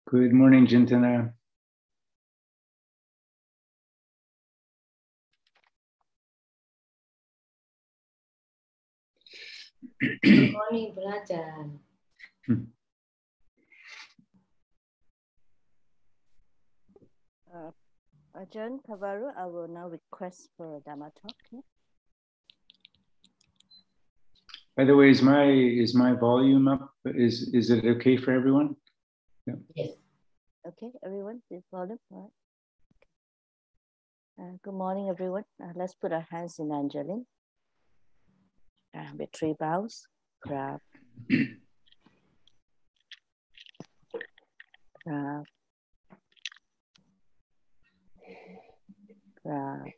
Good morning, Jintana. Good morning, Ajahn. Ajahn Pavaro, I will now request for a Dhamma talk. Yeah? By the way, is my volume up? Is it okay for everyone? Yeah. Yes. Okay, everyone, this volume. All right. Good morning, everyone. Let's put our hands in Anjali. With 3 bows. Grab. Grab. Grab.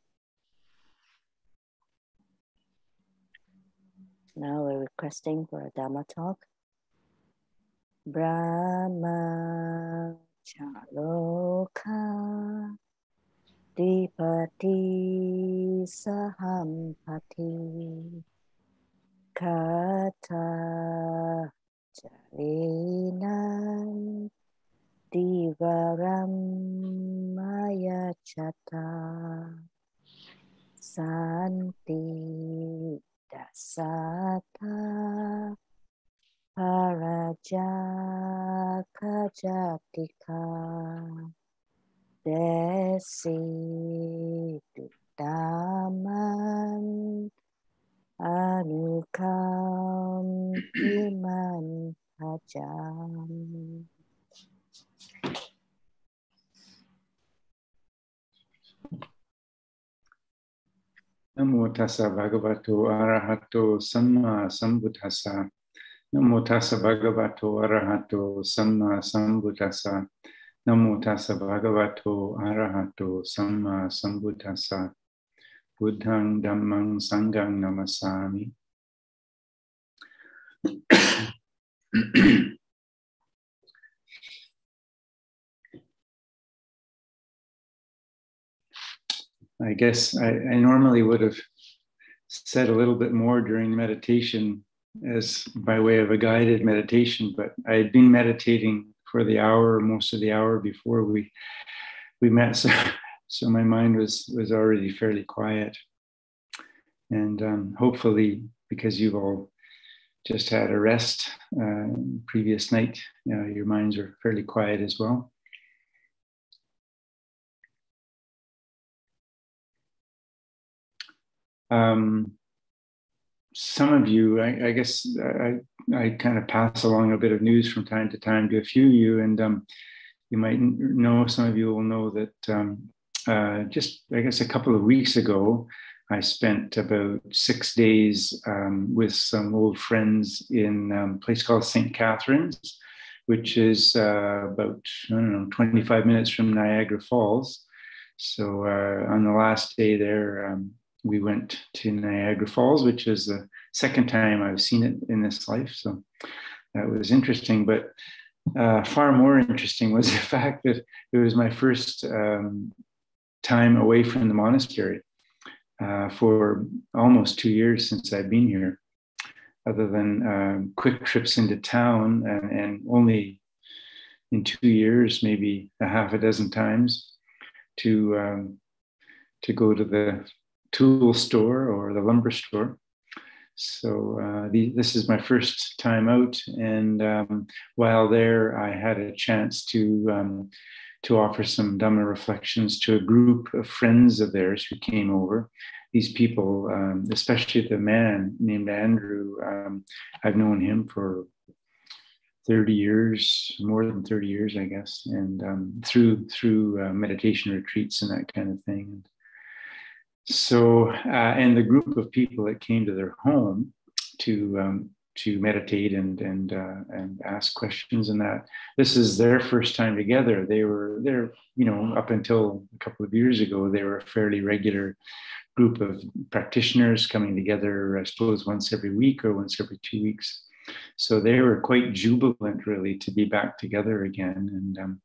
Now we're requesting for a Dhamma talk. Brahma Chaloka Dipati Sahampati Kata Jalinan Divaram Mayachata Santi Dasata Paraja Kajatika Desi Daman Anukam Iman Hajam. Namo tassa bhagavato arahato samma sambuddhassa. Namo tassa bhagavato arahato samma sambuddhassa. Namo tassa bhagavato arahato samma sambuddhassa. Buddhang dhammang sanghang namasami. I guess I normally would have said a little bit more during meditation as by way of a guided meditation, but I had been meditating for the hour, most of the hour before we met, so my mind was already fairly quiet. And hopefully, because you've all just had a rest previous night, your minds are fairly quiet as well. Some of you, I guess I kind of pass along a bit of news from time to time to a few of you, and you might know, some of you will know that just, I guess, a couple of weeks ago, I spent about 6 days with some old friends in a place called St. Catharines, which is about, 25 minutes from Niagara Falls. So on the last day there, we went to Niagara Falls, which is the second time I've seen it in this life. So that was interesting, but far more interesting was the fact that it was my first time away from the monastery for almost 2 years since I've been here, other than quick trips into town, and only in 2 years, maybe a half a dozen times to go to the tool store or the lumber store. So this is my first time out, and while there, I had a chance to offer some Dhamma reflections to a group of friends of theirs who came over. These people, especially the man named Andrew, I've known him for 30 years, more than 30 years, I guess, and through meditation retreats and that kind of thing. So, and the group of people that came to their home to meditate and ask questions, and that this is their first time together. They're, up until a couple of years ago, they were a fairly regular group of practitioners coming together, I suppose, once every week or once every 2 weeks. So they were quite jubilant, really, to be back together again. And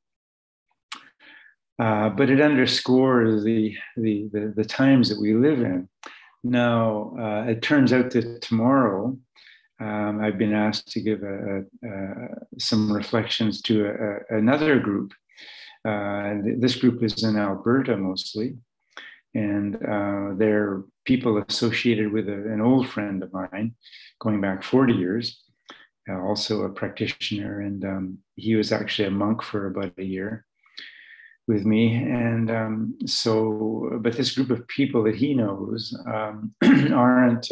but it underscores the times that we live in. Now, it turns out that tomorrow I've been asked to give some reflections to another group. This group is in Alberta mostly, and they're people associated with an old friend of mine going back 40 years, also a practitioner, and he was actually a monk for about a year with me. And but this group of people that he knows aren't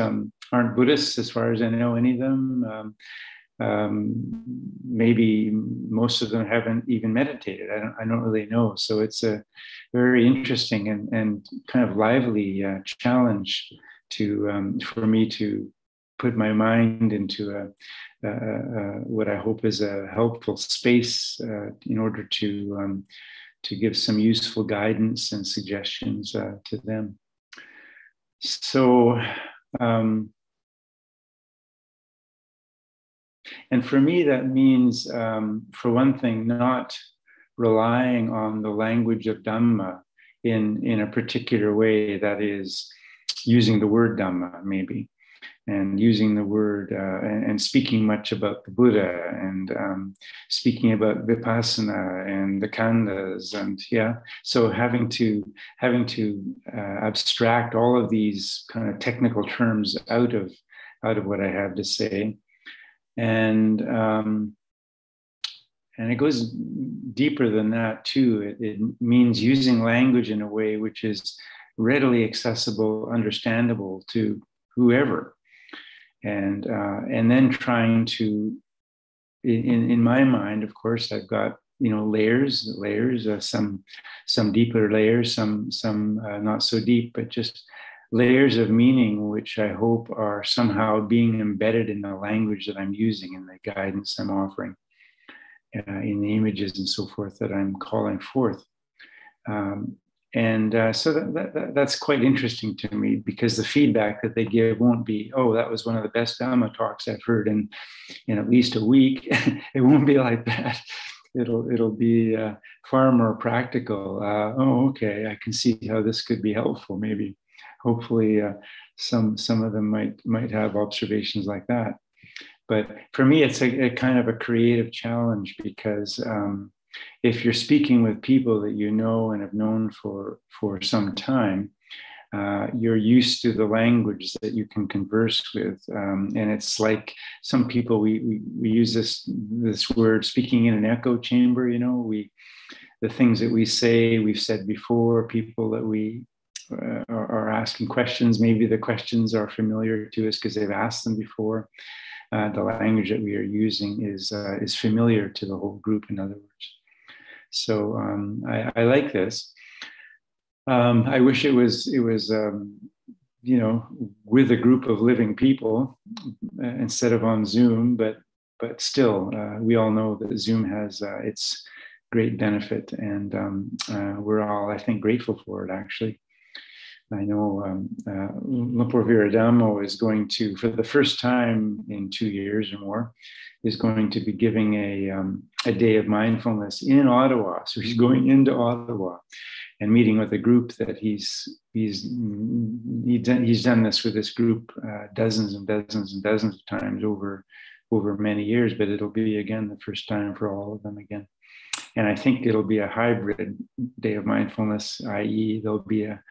Buddhists as far as I know, any of them. Maybe most of them haven't even meditated. I don't really know. So it's a very interesting and kind of lively challenge to for me to put my mind into what I hope is a helpful space in order to give some useful guidance and suggestions to them. So, and for me, that means, for one thing, not relying on the language of Dhamma in a particular way, that is, using the word Dhamma, maybe, and using the word and speaking much about the Buddha and speaking about Vipassana and the Khandhas, and so having to abstract all of these kind of technical terms out of what I have to say, and it goes deeper than that too. It means using language in a way which is readily accessible, understandable to whoever. And then trying to, in my mind, of course, I've got layers, some deeper layers, some not so deep, but just layers of meaning, which I hope are somehow being embedded in the language that I'm using, in the guidance I'm offering, in the images and so forth that I'm calling forth. So that's quite interesting to me, because the feedback that they give won't be, oh, that was one of the best Dhamma talks I've heard in at least a week. It won't be like that. It'll be far more practical. Oh, okay, I can see how this could be helpful. Maybe, hopefully, some of them might have observations like that. But for me, it's a kind of a creative challenge, because if you're speaking with people that you know and have known for some time, you're used to the language that you can converse with, and it's like some people we use this word, speaking in an echo chamber. The things that we say, we've said before. People that we are asking questions, maybe the questions are familiar to us because they've asked them before. The language that we are using is familiar to the whole group, in other words. So I like this. I wish it was with a group of living people instead of on Zoom, but still, we all know that Zoom has its great benefit, and we're all, I think, grateful for it, actually. I know Lumpur Viradamo is going to, for the first time in 2 years or more, is going to be giving a day of mindfulness in Ottawa. So he's going into Ottawa and meeting with a group that he's done this with this group dozens and dozens and dozens of times over many years, but it'll be again the first time for all of them again. And I think it'll be a hybrid day of mindfulness, i.e. there'll be a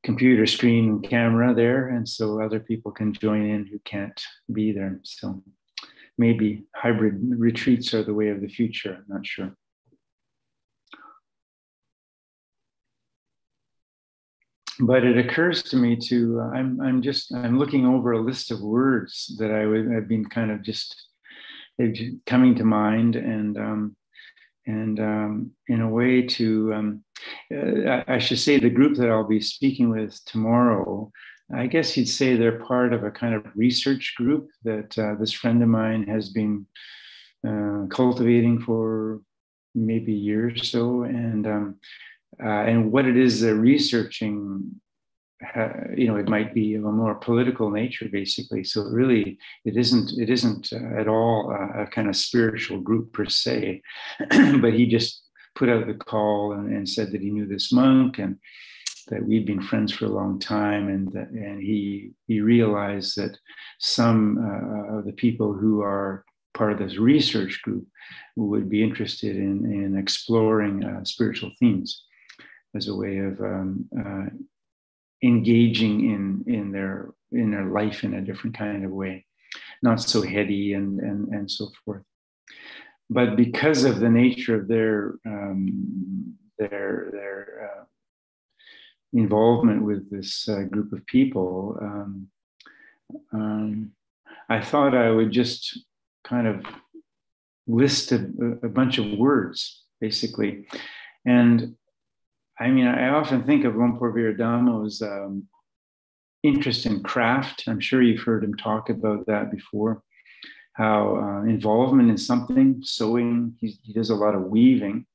computer screen and camera there, and so other people can join in who can't be there. So maybe hybrid retreats are the way of the future. I'm not sure. But it occurs to me to I'm looking over a list of words that I've been kind of just coming to mind, and in a way to I should say the group that I'll be speaking with tomorrow, I guess you'd say they're part of a kind of research group that this friend of mine has been cultivating for maybe a year or so, and what it is they're researching, it might be of a more political nature, basically. So it isn't at all a kind of spiritual group per se, but he just put out the call and said that he knew this monk, and that we'd been friends for a long time, and he realized that some of the people who are part of this research group would be interested in exploring spiritual themes as a way of engaging in their life in a different kind of way, not so heady and so forth. But because of the nature of their involvement with this group of people, I thought I would just kind of list a bunch of words, basically. And I mean, I often think of Lumpur Viradamo's interest in craft. I'm sure you've heard him talk about that before, how involvement in something, sewing, he does a lot of weaving.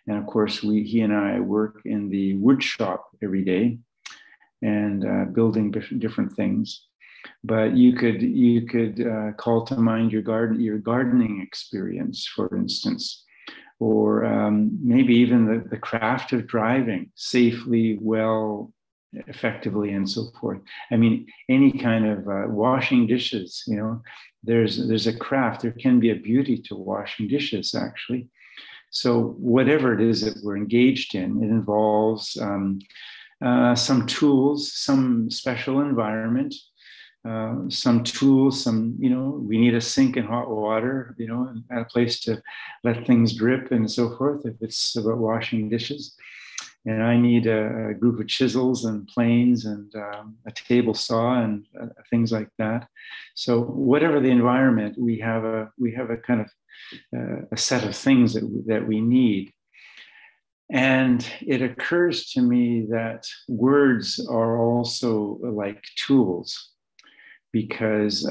And of course, he and I work in the wood shop every day and building different things. But you could call to mind your gardening experience, for instance, or maybe even the craft of driving safely, well, effectively, and so forth. I mean, any kind of washing dishes, you know, there's a craft. There can be a beauty to washing dishes, actually. So whatever it is that we're engaged in, it involves some tools, some special environment, some tools, you know, we need a sink and hot water, you know, and a place to let things drip and so forth, if it's about washing dishes. And I need a group of chisels and planes and a table saw and things like that. So whatever the environment, we have a kind of a set of things that we need. And it occurs to me that words are also like tools, because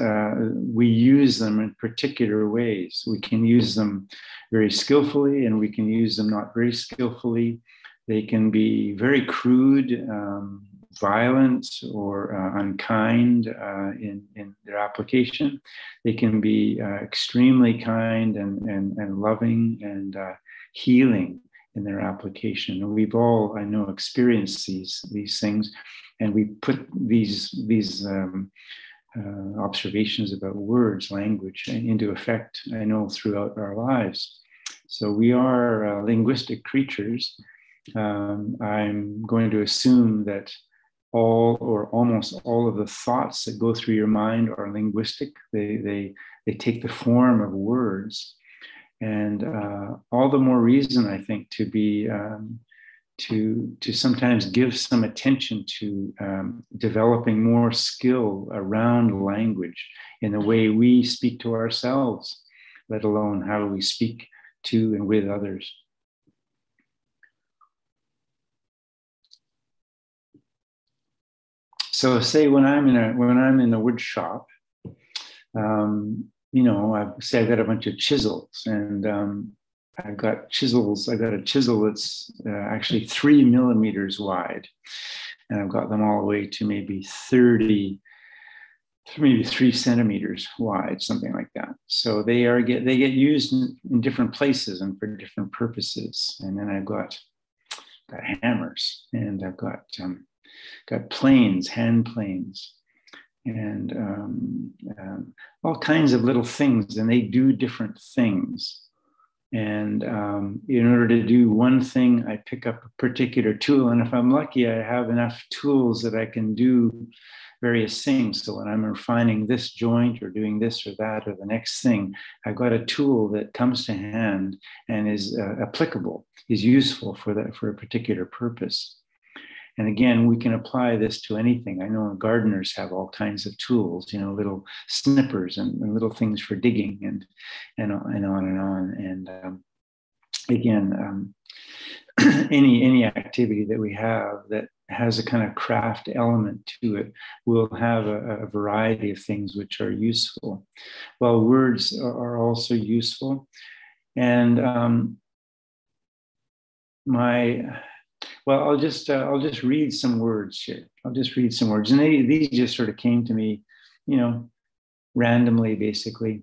we use them in particular ways. We can use them very skillfully, and we can use them not very skillfully. They can be very crude, violent, or unkind in their application. They can be extremely kind and loving and healing in their application. And we've all, I know, experienced these things, and we put these observations about words, language, into effect, I know, throughout our lives. So we are linguistic creatures. I'm going to assume that all or almost all of the thoughts that go through your mind are linguistic. They take the form of words, and all the more reason, I think, to be to sometimes give some attention to developing more skill around language in the way we speak to ourselves, let alone how we speak to and with others. So, say when I'm in the wood shop, you know, I've got a bunch of chisels, and I've got chisels. I've got a chisel that's actually 3 millimeters wide, and I've got them all the way to maybe 3 centimeters wide, something like that. So they get used in different places and for different purposes. And then I've got hammers, and I've got planes, hand planes, and all kinds of little things, and they do different things. And in order to do one thing, I pick up a particular tool. And if I'm lucky, I have enough tools that I can do various things. So when I'm refining this joint or doing this or that or the next thing, I've got a tool that comes to hand and is applicable, is useful for a particular purpose. And again, we can apply this to anything. I know gardeners have all kinds of tools, you know, little snippers and little things for digging and on and on. And again, any activity that we have that has a kind of craft element to it will have a variety of things which are useful. Well, words are also useful. And I'll just read some words here. I'll just read some words. And these just sort of came to me, you know, randomly, basically.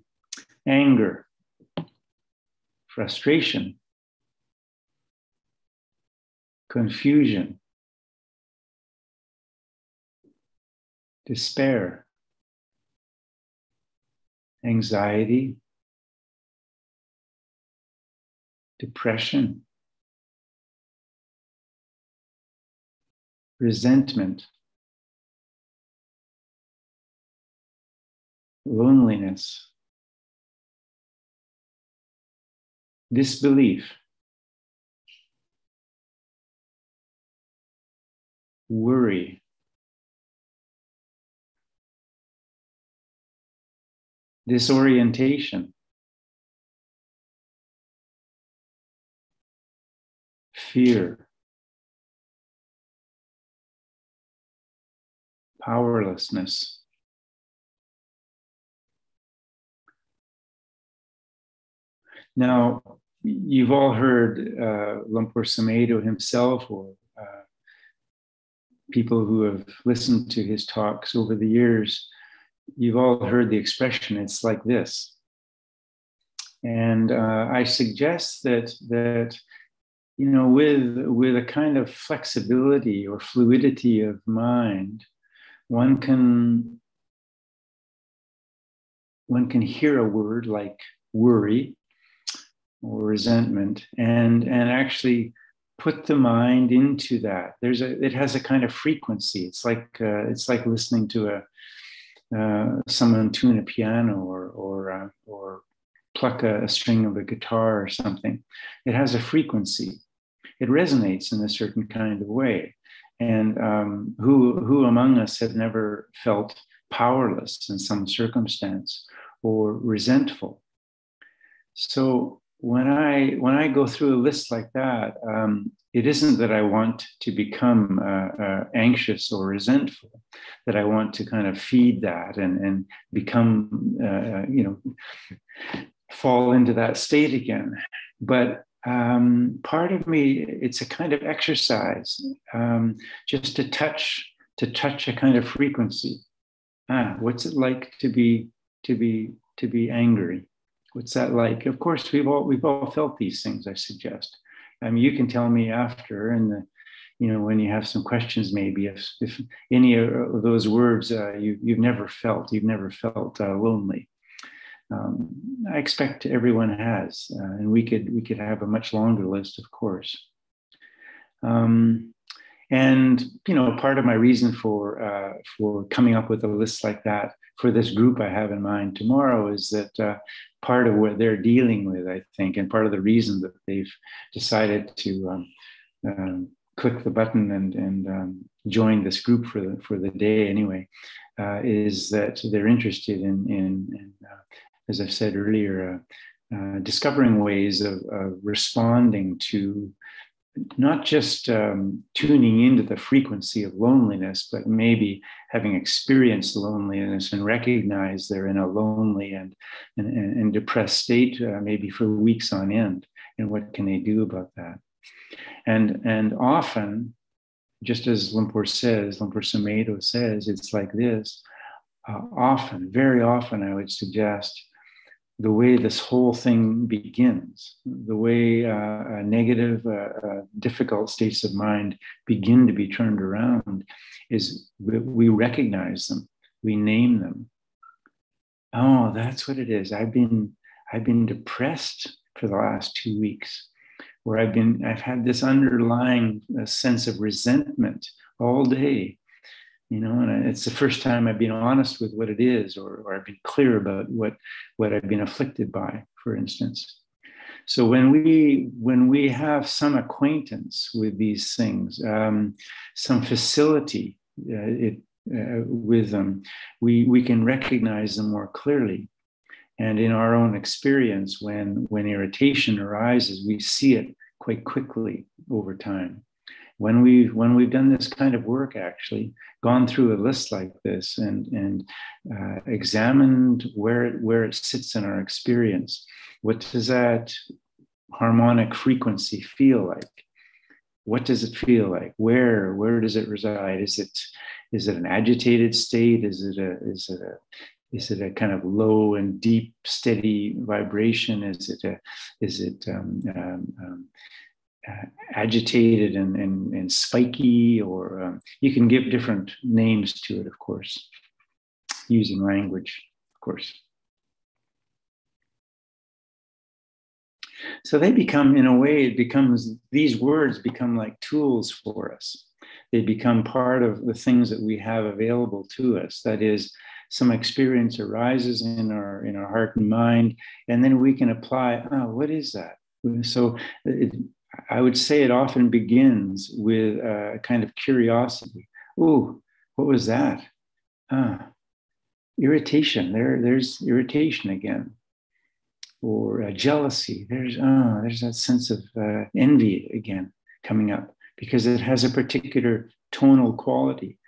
Anger, frustration, confusion, despair, anxiety, depression, resentment, loneliness, disbelief, worry, disorientation, fear, powerlessness. Now, you've all heard Lumpur Sumedho himself, or people who have listened to his talks over the years. You've all heard the expression, it's like this. And I suggest that you know, with a kind of flexibility or fluidity of mind, one can hear a word like worry or resentment and actually put the mind into that. It has a kind of frequency. It's like listening to someone tune a piano or pluck a string of a guitar or something. It has a frequency. It resonates in a certain kind of way. And who among us have never felt powerless in some circumstance or resentful? So when I go through a list like that, it isn't that I want to become anxious or resentful, that I want to kind of feed that and become, fall into that state again. But part of me, it's a kind of exercise, just to touch a kind of frequency. What's it like to be angry? What's that like? Of course, we've all felt these things, I suggest. I mean, you can tell me after, and when you have some questions, maybe if any of those words you've never felt lonely. I expect everyone has, and we could have a much longer list, of course. And part of my reason for coming up with a list like that for this group I have in mind tomorrow is that part of what they're dealing with, I think, and part of the reason that they've decided to click the button and join this group for the day anyway, is that they're interested in as I've said earlier, discovering ways of responding to not just tuning into the frequency of loneliness, but maybe having experienced loneliness and recognize they're in a lonely and depressed state, maybe for weeks on end. And what can they do about that? And often, just as Lumpur Sumedho says, it's like this. Very often, I would suggest the way this whole thing begins, the way negative, difficult states of mind begin to be turned around, is we recognize them, we name them. Oh, that's what it is. I've been depressed for the last 2 weeks, where I've had this underlying sense of resentment all day. And it's the first time I've been honest with what it is, or I've been clear about what I've been afflicted by, for instance. So when we have some acquaintance with these things, some facility with them, we can recognize them more clearly. And in our own experience, when irritation arises, we see it quite quickly over time. When we've done this kind of work, actually gone through a list like this and examined where it sits in our experience, what does that harmonic frequency feel like? What does it feel like? Where does it reside? Is it an agitated state? Is it a kind of low and deep, steady vibration? Is it agitated and spiky, or you can give different names to it, of course, using language, of course. So they become, in a way, these words become like tools for us. They become part of the things that we have available to us. That is, some experience arises in our heart and mind, and then we can apply, what is that? So I would say it often begins with a kind of curiosity. Ooh, what was that? Irritation. There's irritation again. Or jealousy. There's that sense of envy again coming up, because it has a particular tonal quality.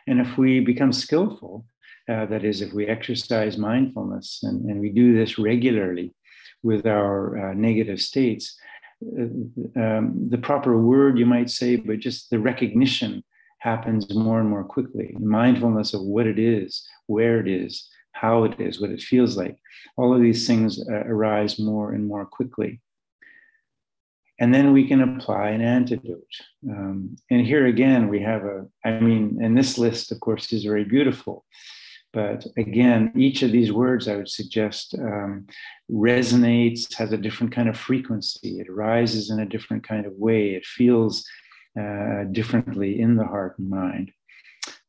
And if we become skillful, that is, if we exercise mindfulness and we do this regularly with our negative states, the proper word, you might say, but just the recognition happens more and more quickly. Mindfulness of what it is, where it is, how it is, what it feels like. All of these things arise more and more quickly. And then we can apply an antidote. And here again, we have and this list, of course, is very beautiful. But again, each of these words, I would suggest, resonates, has a different kind of frequency. It arises in a different kind of way. It feels differently in the heart and mind.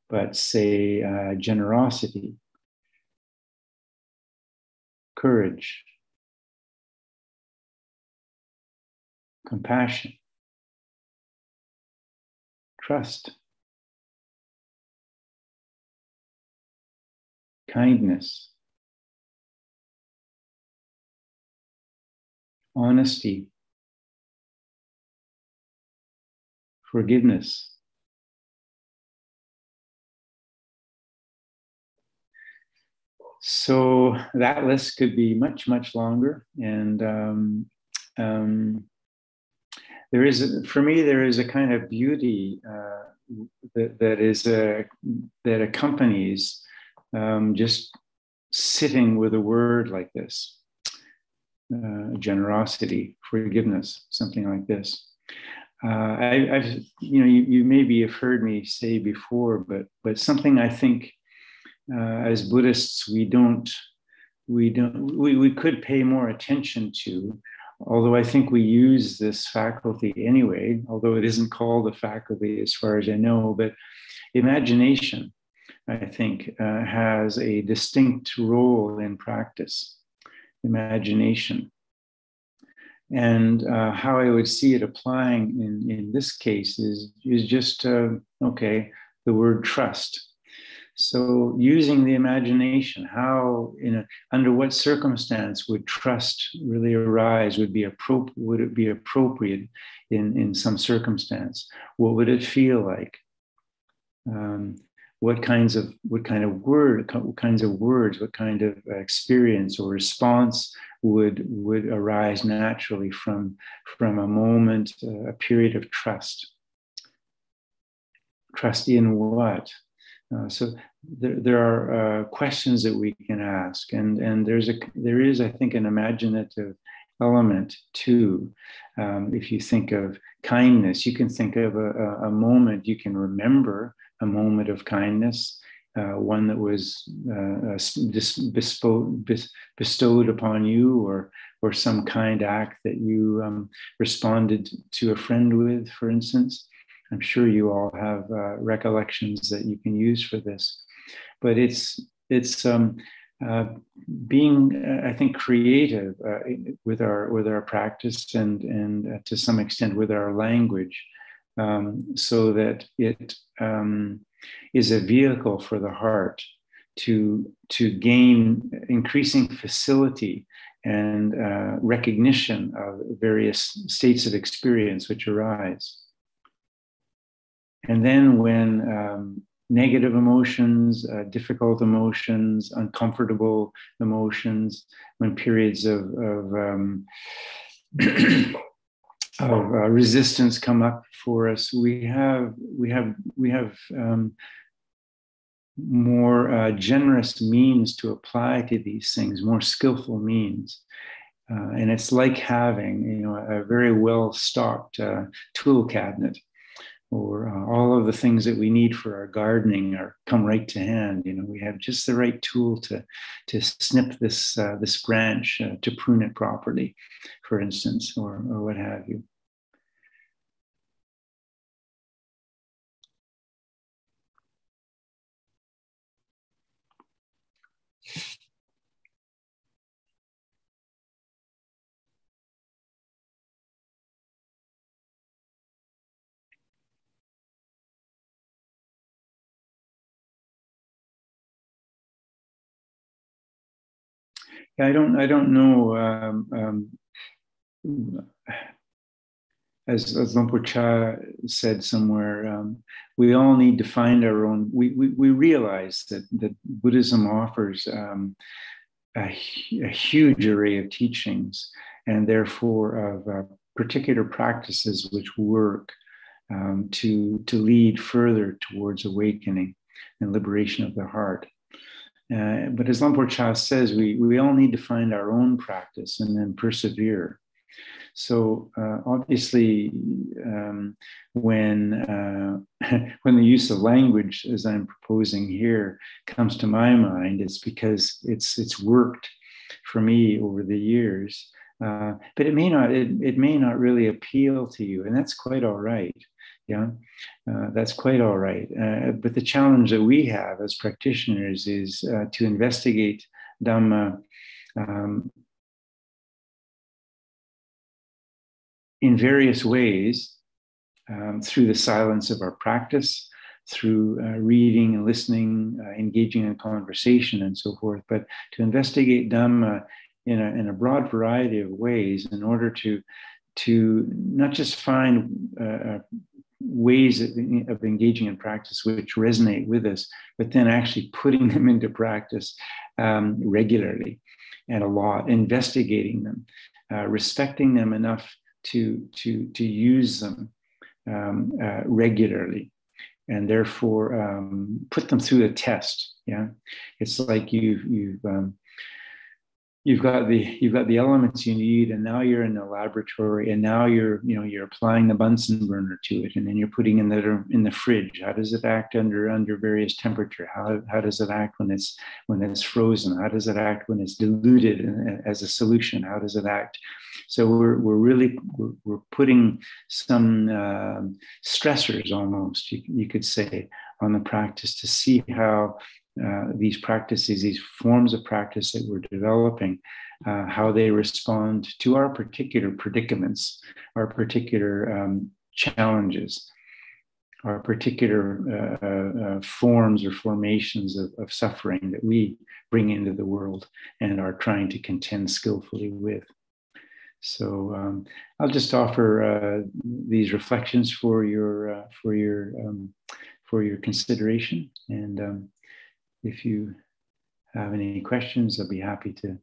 But say generosity, courage, compassion, trust, kindness, honesty, forgiveness. So that list could be much, much longer. And for me, there is a kind of beauty that accompanies just sitting with a word like this, generosity, forgiveness, something like this. You maybe have heard me say before, but something I think as Buddhists we could pay more attention to. Although I think we use this faculty anyway, although it isn't called a faculty as far as I know, but imagination, I think, has a distinct role in practice. Imagination. And how I would see it applying in this case is just, the word trust. So using the imagination, how, under what circumstance would trust really arise? Would it be appropriate in some circumstance? What would it feel like? What kinds of words, what kind of experience or response would arise naturally from a moment, a period of trust? Trust in what? So there are questions that we can ask, and there is, I think, an imaginative element too. If you think of kindness, you can think of a moment, you can remember a moment of kindness, one that was bestowed upon you, or some kind act that you responded to a friend with, for instance. I'm sure you all have recollections that you can use for this, but it's being, I think, creative with our practice and to some extent with our language, so that it is a vehicle for the heart to gain increasing facility and recognition of various states of experience which arise. And then when negative emotions, difficult emotions, uncomfortable emotions, when periods of resistance come up for us, we have more generous means to apply to these things, more skillful means. And it's like having, a very well-stocked tool cabinet, or all of the things that we need for our gardening come right to hand. We have just the right tool to snip this branch, to prune it properly, for instance, or what have you. I don't know. As Lumpur Cha said somewhere, we all need to find our own. We realize that Buddhism offers a huge array of teachings, and therefore of particular practices which work to lead further towards awakening and liberation of the heart. But as Lumpur Cha says, we all need to find our own practice and then persevere. So obviously, when the use of language, as I'm proposing here, comes to my mind, it's because it's worked for me over the years. But it may not really appeal to you, and that's quite all right. Yeah, that's quite all right. But the challenge that we have as practitioners is to investigate Dhamma in various ways, through the silence of our practice, through reading and listening, engaging in conversation and so forth, but to investigate Dhamma in a broad variety of ways in order to not just find ways of engaging in practice which resonate with us, but then actually putting them into practice regularly and a lot, investigating them, respecting them enough to use them regularly, and therefore put them through a test. Yeah, it's like you've got the elements you need, and now you're in the laboratory, and now you're applying the Bunsen burner to it, and then you're putting in the fridge. How does it act under various temperature? How does it act when it's frozen? How does it act when it's diluted as a solution? How does it act? So we're putting some stressors, almost you could say, on the practice to see how these practices, these forms of practice that we're developing, how they respond to our particular predicaments, our particular challenges, our particular forms or formations of suffering that we bring into the world and are trying to contend skillfully with. So I'll just offer these reflections for your consideration, and if you have any questions, I'll be happy to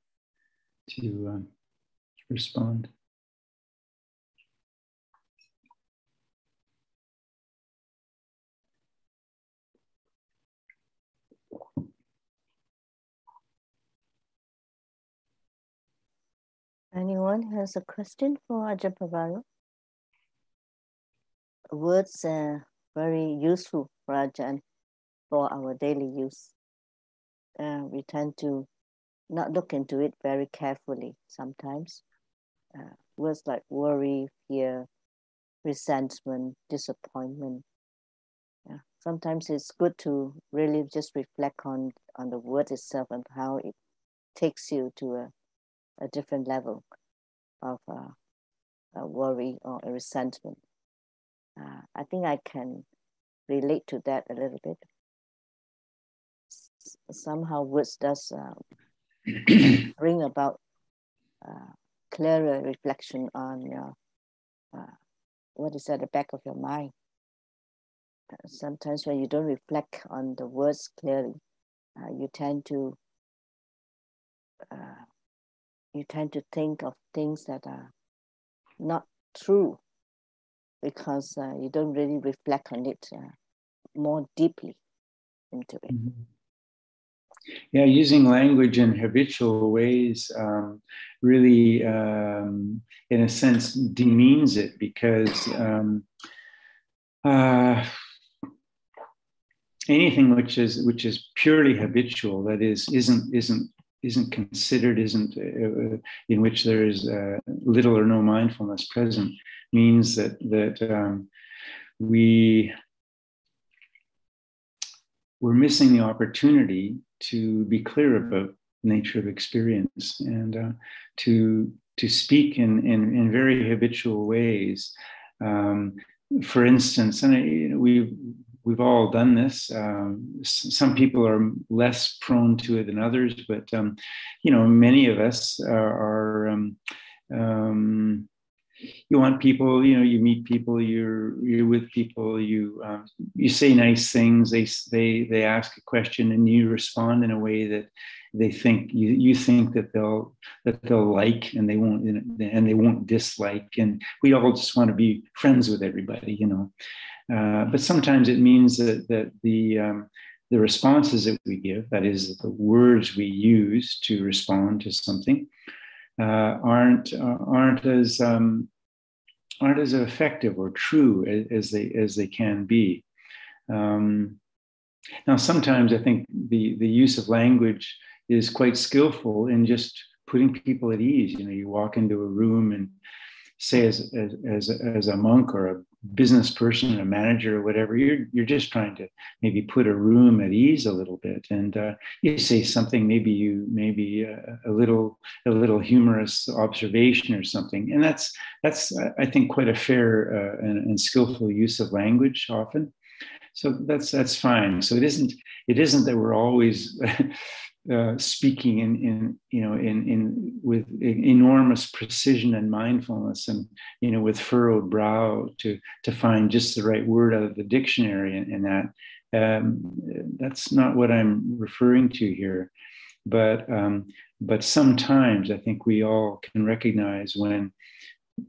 respond. Anyone has a question for Ajahn Pavaro? Words are very useful for Ajahn for our daily use. We tend to not look into it very carefully sometimes. Words like worry, fear, resentment, disappointment. Sometimes it's good to really just reflect on the word itself and how it takes you to a different level of a worry or a resentment. I think I can relate to that a little bit. Somehow words does bring about clearer reflection on your what is at the back of your mind. Sometimes when you don't reflect on the words clearly, you tend to think of things that are not true because you don't really reflect on it more deeply into it. Mm-hmm. Yeah, using language in habitual ways really, in a sense, demeans it because anything which is purely habitual, that isn't considered, isn't in which there is little or no mindfulness present, means that we're missing the opportunity to be clear about the nature of experience and to speak in very habitual ways. For instance, and we've all done this. Some people are less prone to it than others, but many of us are. You want people, you meet people, you're with people, you say nice things, they ask a question and you respond in a way that they think you think that they'll like, and they won't dislike, and we all just want to be friends with everybody, but sometimes it means that the responses that we give, that is the words we use to respond to something, aren't as effective or true as they can be. Now, sometimes I think the use of language is quite skillful in just putting people at ease. You walk into a room and say, as a monk or a business person, a manager or whatever, you're just trying to maybe put a room at ease a little bit, and you say something, maybe a little humorous observation or something, and that's I think quite a fair and skillful use of language often. So that's fine. So it isn't that we're always speaking in with enormous precision and mindfulness, and with furrowed brow to find just the right word out of the dictionary, and that's not what I'm referring to here. But sometimes I think we all can recognize when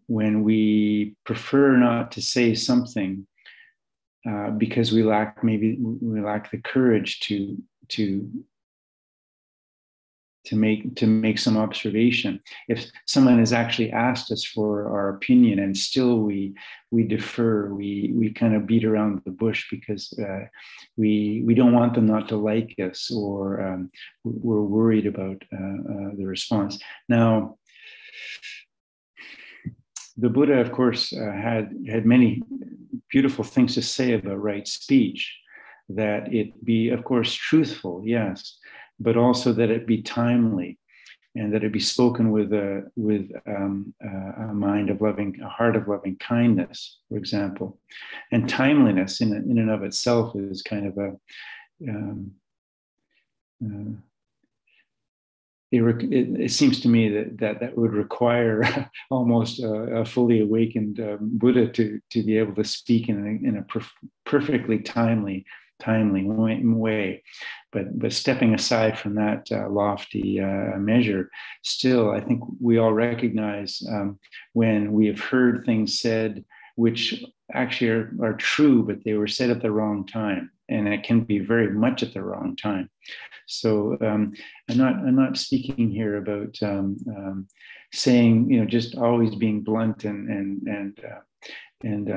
we prefer not to say something because we lack the courage to make some observation. If someone has actually asked us for our opinion and still we defer, we kind of beat around the bush because we don't want them not to like us, or we're worried about the response. Now, the Buddha, of course, had many beautiful things to say about right speech, that it be, of course, truthful, yes, but also that it be timely, and that it be spoken with a mind of loving, a heart of loving kindness, for example. And timeliness in and of itself is kind of it seems to me that would require almost a fully awakened Buddha to be able to speak in a perfectly timely way. But stepping aside from that lofty measure, still, I think we all recognize when we have heard things said which actually are true, but they were said at the wrong time, and it can be very much at the wrong time. So I'm not speaking here about saying, just always being blunt and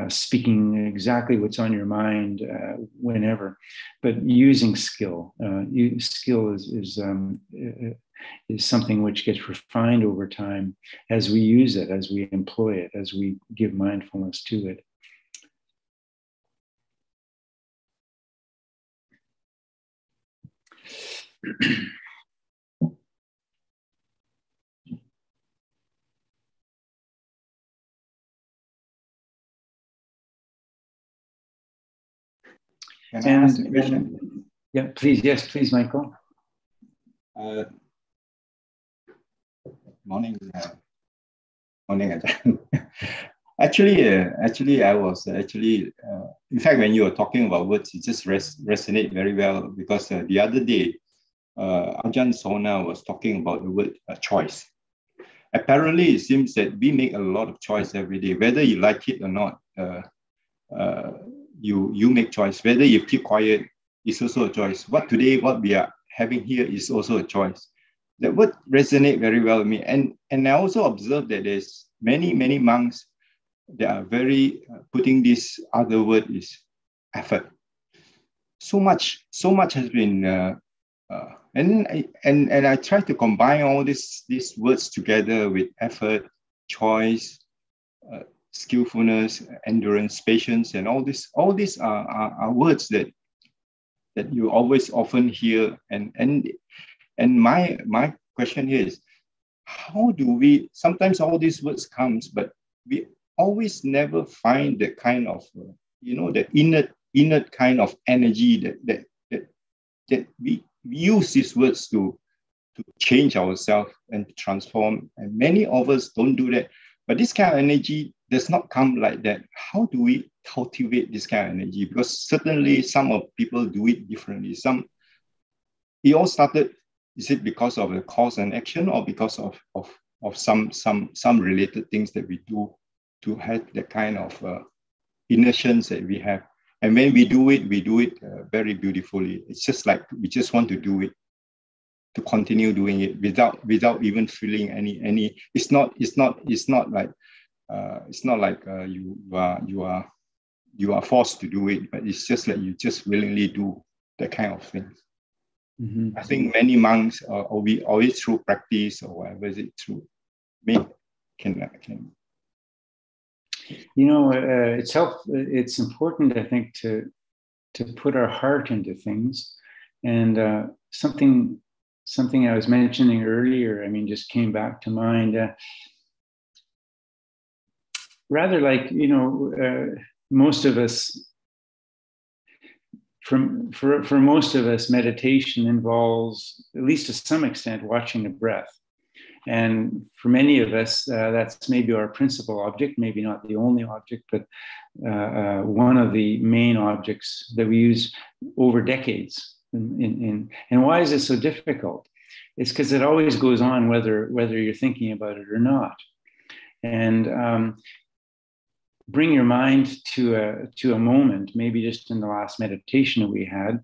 speaking exactly what's on your mind whenever, but using skill. Skill is something which gets refined over time as we use it, as we employ it, as we give mindfulness to it. Can I ask a question? Yeah, please. Yes, please, Michael. Morning, Ajahn. Actually, I was in fact, when you were talking about words, it just resonate very well, because the other day, Ajahn Sona was talking about the word choice. Apparently, it seems that we make a lot of choice every day, whether you like it or not. You make choice. Whether you keep quiet is also a choice. What we are having here is also a choice. That would resonate very well with me. And I also observed that there's many monks that are very putting this other word is effort. So much has been and I try to combine all these words together with effort, choice, skillfulness, endurance, patience, and all these are words that you always often hear. And my question here is, how do we, sometimes all these words comes, but we always never find the kind of the inner kind of energy that we use these words to change ourselves and to transform. And many of us don't do that. But this kind of energy does not come like that. How do we cultivate this kind of energy? Because certainly some of people do it differently. It all started, is it because of the cause and action, or because of some related things that we do to have that kind of inertions that we have? And when we do it very beautifully. It's just like we just want to do it, to continue doing it without even feeling any. It's not like you are forced to do it, but it's just like you just willingly do that kind of thing. Mm-hmm. I think many monks, or we always through practice or whatever is it through, can. It's important, I think, to put our heart into things. And something I was mentioning earlier, just came back to mind. Rather like, most of us, for most of us, meditation involves, at least to some extent, watching the breath. And for many of us, that's maybe our principal object, maybe not the only object, but one of the main objects that we use over decades. And why is it so difficult? It's because it always goes on whether you're thinking about it or not. And bring your mind to a moment, maybe just in the last meditation that we had,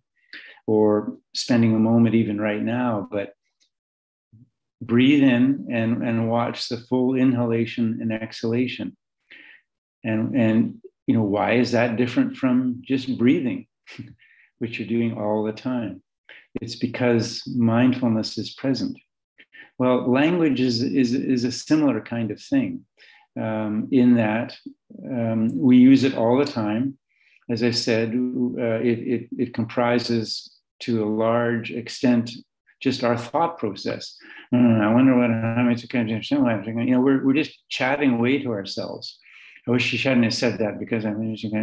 or spending a moment even right now, but breathe in and watch the full inhalation and exhalation. And why is that different from just breathing, which you're doing all the time? It's because mindfulness is present. Well, language is a similar kind of thing, in that we use it all the time. As I said, it comprises to a large extent just our thought process. I wonder how much you can understand what I'm thinking. We're just chatting away to ourselves. I wish she hadn't have said that, because that wasn't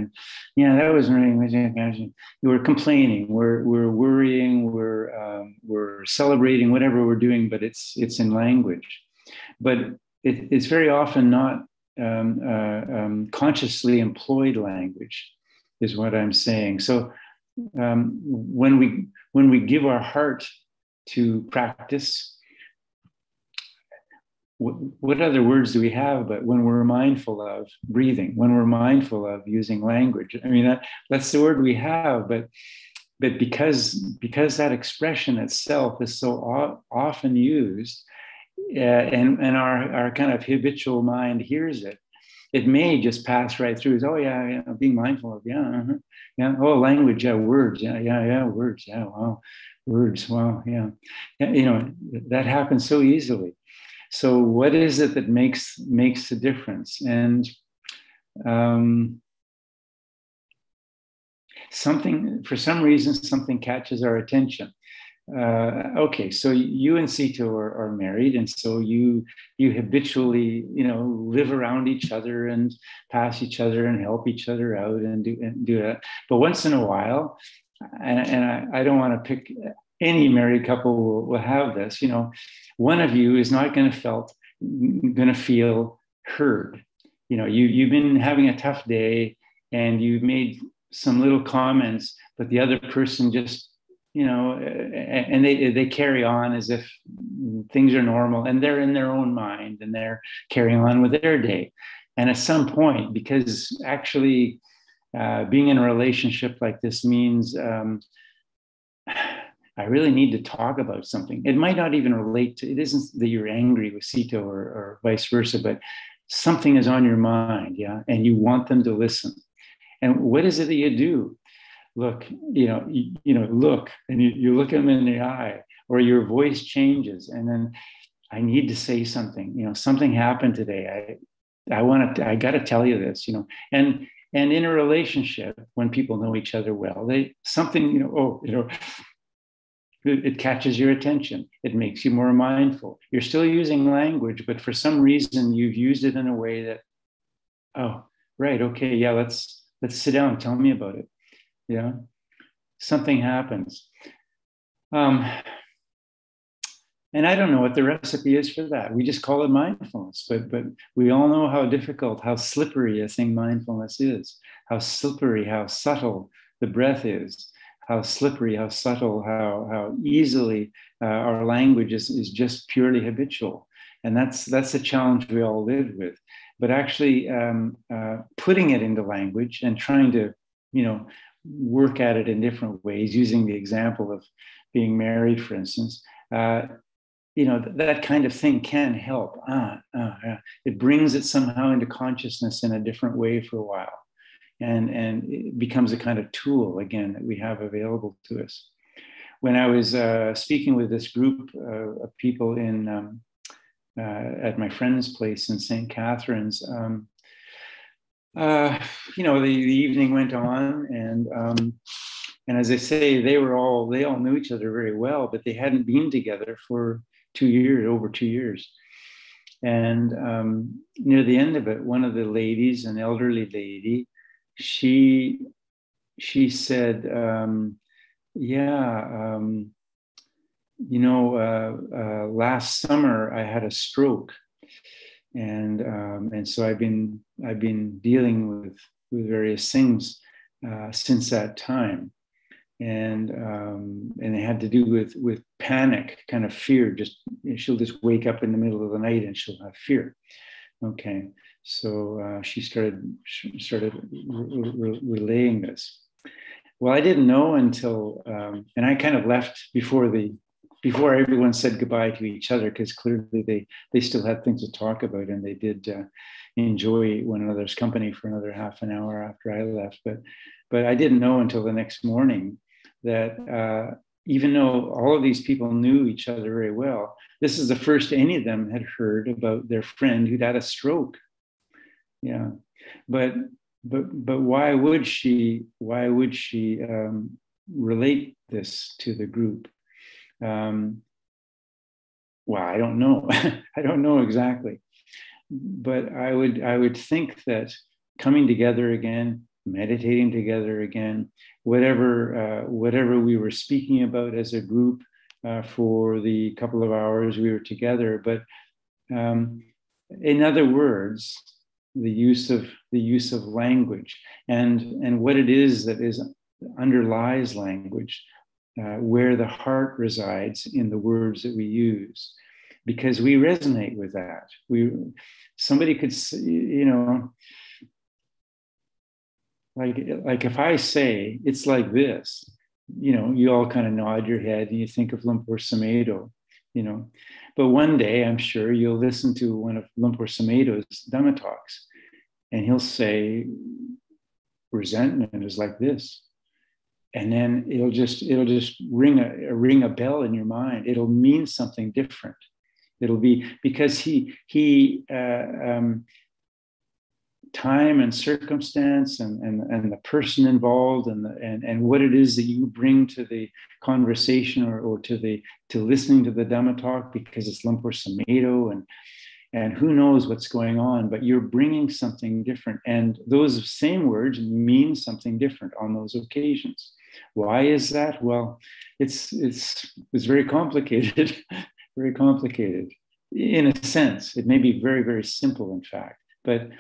really. We're complaining, we're worrying, we're celebrating, whatever we're doing, but it's in language. But it's very often not consciously employed language, is what I'm saying. So when we give our heart to practice, what other words do we have? But when we're mindful of breathing, when we're mindful of using language, that's the word we have. But because that expression itself is so often used, and our kind of habitual mind hears it, it may just pass right through. As, being mindful of, oh, language, words, words, wow, words, wow, that happens so easily. So what is it that makes the difference? And for some reason, something catches our attention. Okay, so you and Sito are married, and so you habitually, live around each other and pass each other and help each other out and do that. But once in a while, and I don't want to pick, any married couple will have this, one of you is not going to feel heard. You've been having a tough day and you've made some little comments, but the other person just, and they carry on as if things are normal, and they're in their own mind and they're carrying on with their day. And at some point, because actually being in a relationship like this means I really need to talk about something. It might not even relate to, it isn't that you're angry with Sito or vice versa, but something is on your mind, yeah, and you want them to listen. And what is it that you do? Look, look, and you look them in the eye, or your voice changes, and then I need to say something. Something happened today. I got to tell you this. And in a relationship, when people know each other well, it catches your attention. It makes you more mindful. You're still using language, but for some reason you've used it in a way that, oh, right, okay, yeah, let's sit down. Tell me about it. Yeah, something happens. And I don't know what the recipe is for that. We just call it mindfulness, but we all know how difficult, how slippery a thing mindfulness is, how slippery, how subtle the breath is, how slippery, how subtle, how easily our language is just purely habitual. And that's the challenge we all live with. But actually putting it into language and trying to, work at it in different ways, using the example of being married, for instance, that kind of thing can help. It brings it somehow into consciousness in a different way for a while. And it becomes a kind of tool, again, that we have available to us. When I was speaking with this group of people at my friend's place in St. Catharines, the evening went on, and as I say, they all knew each other very well, but they hadn't been together for over 2 years. And near the end of it, one of the ladies, an elderly lady, she said, last summer I had a stroke, and so I've been dealing with various things since that time. And it had to do with panic, kind of fear. She'll just wake up in the middle of the night and she'll have fear. Okay, so she started relaying this. Well, I didn't know until, and I kind of left before everyone said goodbye to each other, because clearly they still had things to talk about, and they did enjoy one another's company for another half an hour after I left. But I didn't know until the next morning that even though all of these people knew each other very well, this is the first any of them had heard about their friend who'd had a stroke. Yeah, but why would she relate this to the group? Well, I don't know. I don't know exactly, but I would think that coming together again, meditating together again, whatever we were speaking about as a group for the couple of hours we were together. But in other words, the use of language and what it is that underlies language, where the heart resides in the words that we use, because we resonate with that. Somebody could, like if I say it's like this, you all kind of nod your head and you think of Lumpur Sumedho, but one day I'm sure you'll listen to one of Lumpur Sumedho's Dhamma talks, and he'll say resentment is like this, and then it'll just ring a bell in your mind. It'll mean something different. It'll be because he time and circumstance and the person involved and what it is that you bring to the conversation or to listening to the Dhamma talk, because it's Lumpur Sumedho and who knows what's going on, but you're bringing something different, and those same words mean something different on those occasions. Why is that? Well, it's very complicated, very complicated in a sense. It may be very, very simple, in fact. But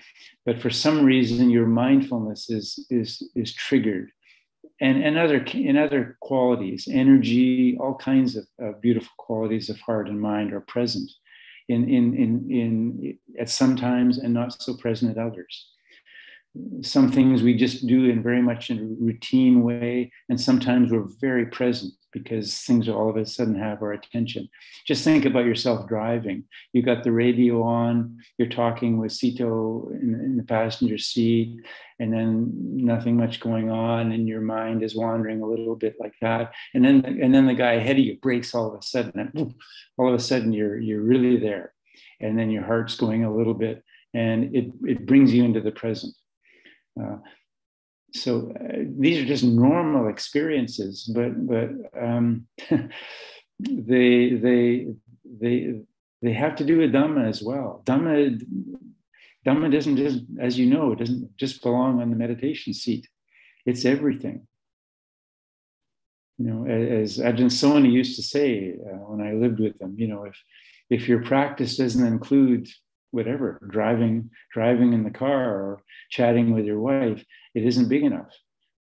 for some reason, your mindfulness is triggered, and in other qualities, energy, all kinds of beautiful qualities of heart and mind are present in at some times and not so present at others. some things we just do in very much in a routine way, and sometimes we're very present because things all of a sudden have our attention. Just think about yourself driving. You got the radio on, you're talking with Sito in the passenger seat, and then nothing much going on, and your mind is wandering a little bit like that. And then the guy ahead of you brakes all of a sudden, and all of a sudden you're really there. And then your heart's going a little bit, and it brings you into the present. So these are just normal experiences, but they have to do with Dhamma as well. Dhamma doesn't just, as you know, it doesn't just belong on the meditation seat. It's everything. You know, as Ajahn Soni used to say when I lived with him, you know, if your practice doesn't include whatever, driving in the car or chatting with your wife, it isn't big enough.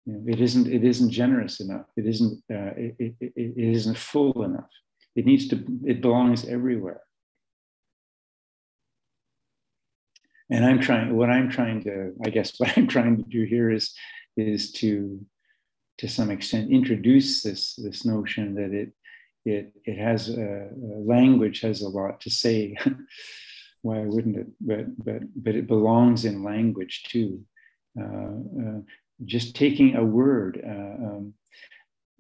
You know, it isn't generous enough. It isn't full enough. It belongs everywhere. And what I'm trying to do here is to some extent introduce this notion that it has language has a lot to say. Why wouldn't it? But it belongs in language too. Just taking a word.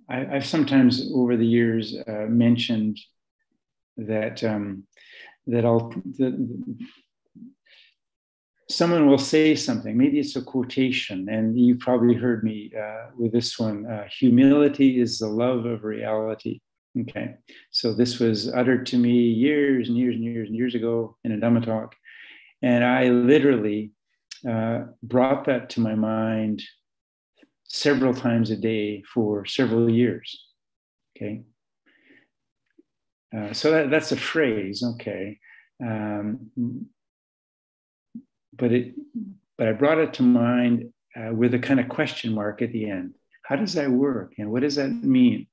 I've sometimes over the years mentioned that someone will say something. Maybe it's a quotation, and you probably heard me with this one. Humility is the love of reality. Okay, so this was uttered to me years and years and years and years ago in a Dhamma talk. And I literally brought that to my mind several times a day for several years. Okay, so that's a phrase, okay. But I brought it to mind with a kind of question mark at the end. How does that work? And what does that mean?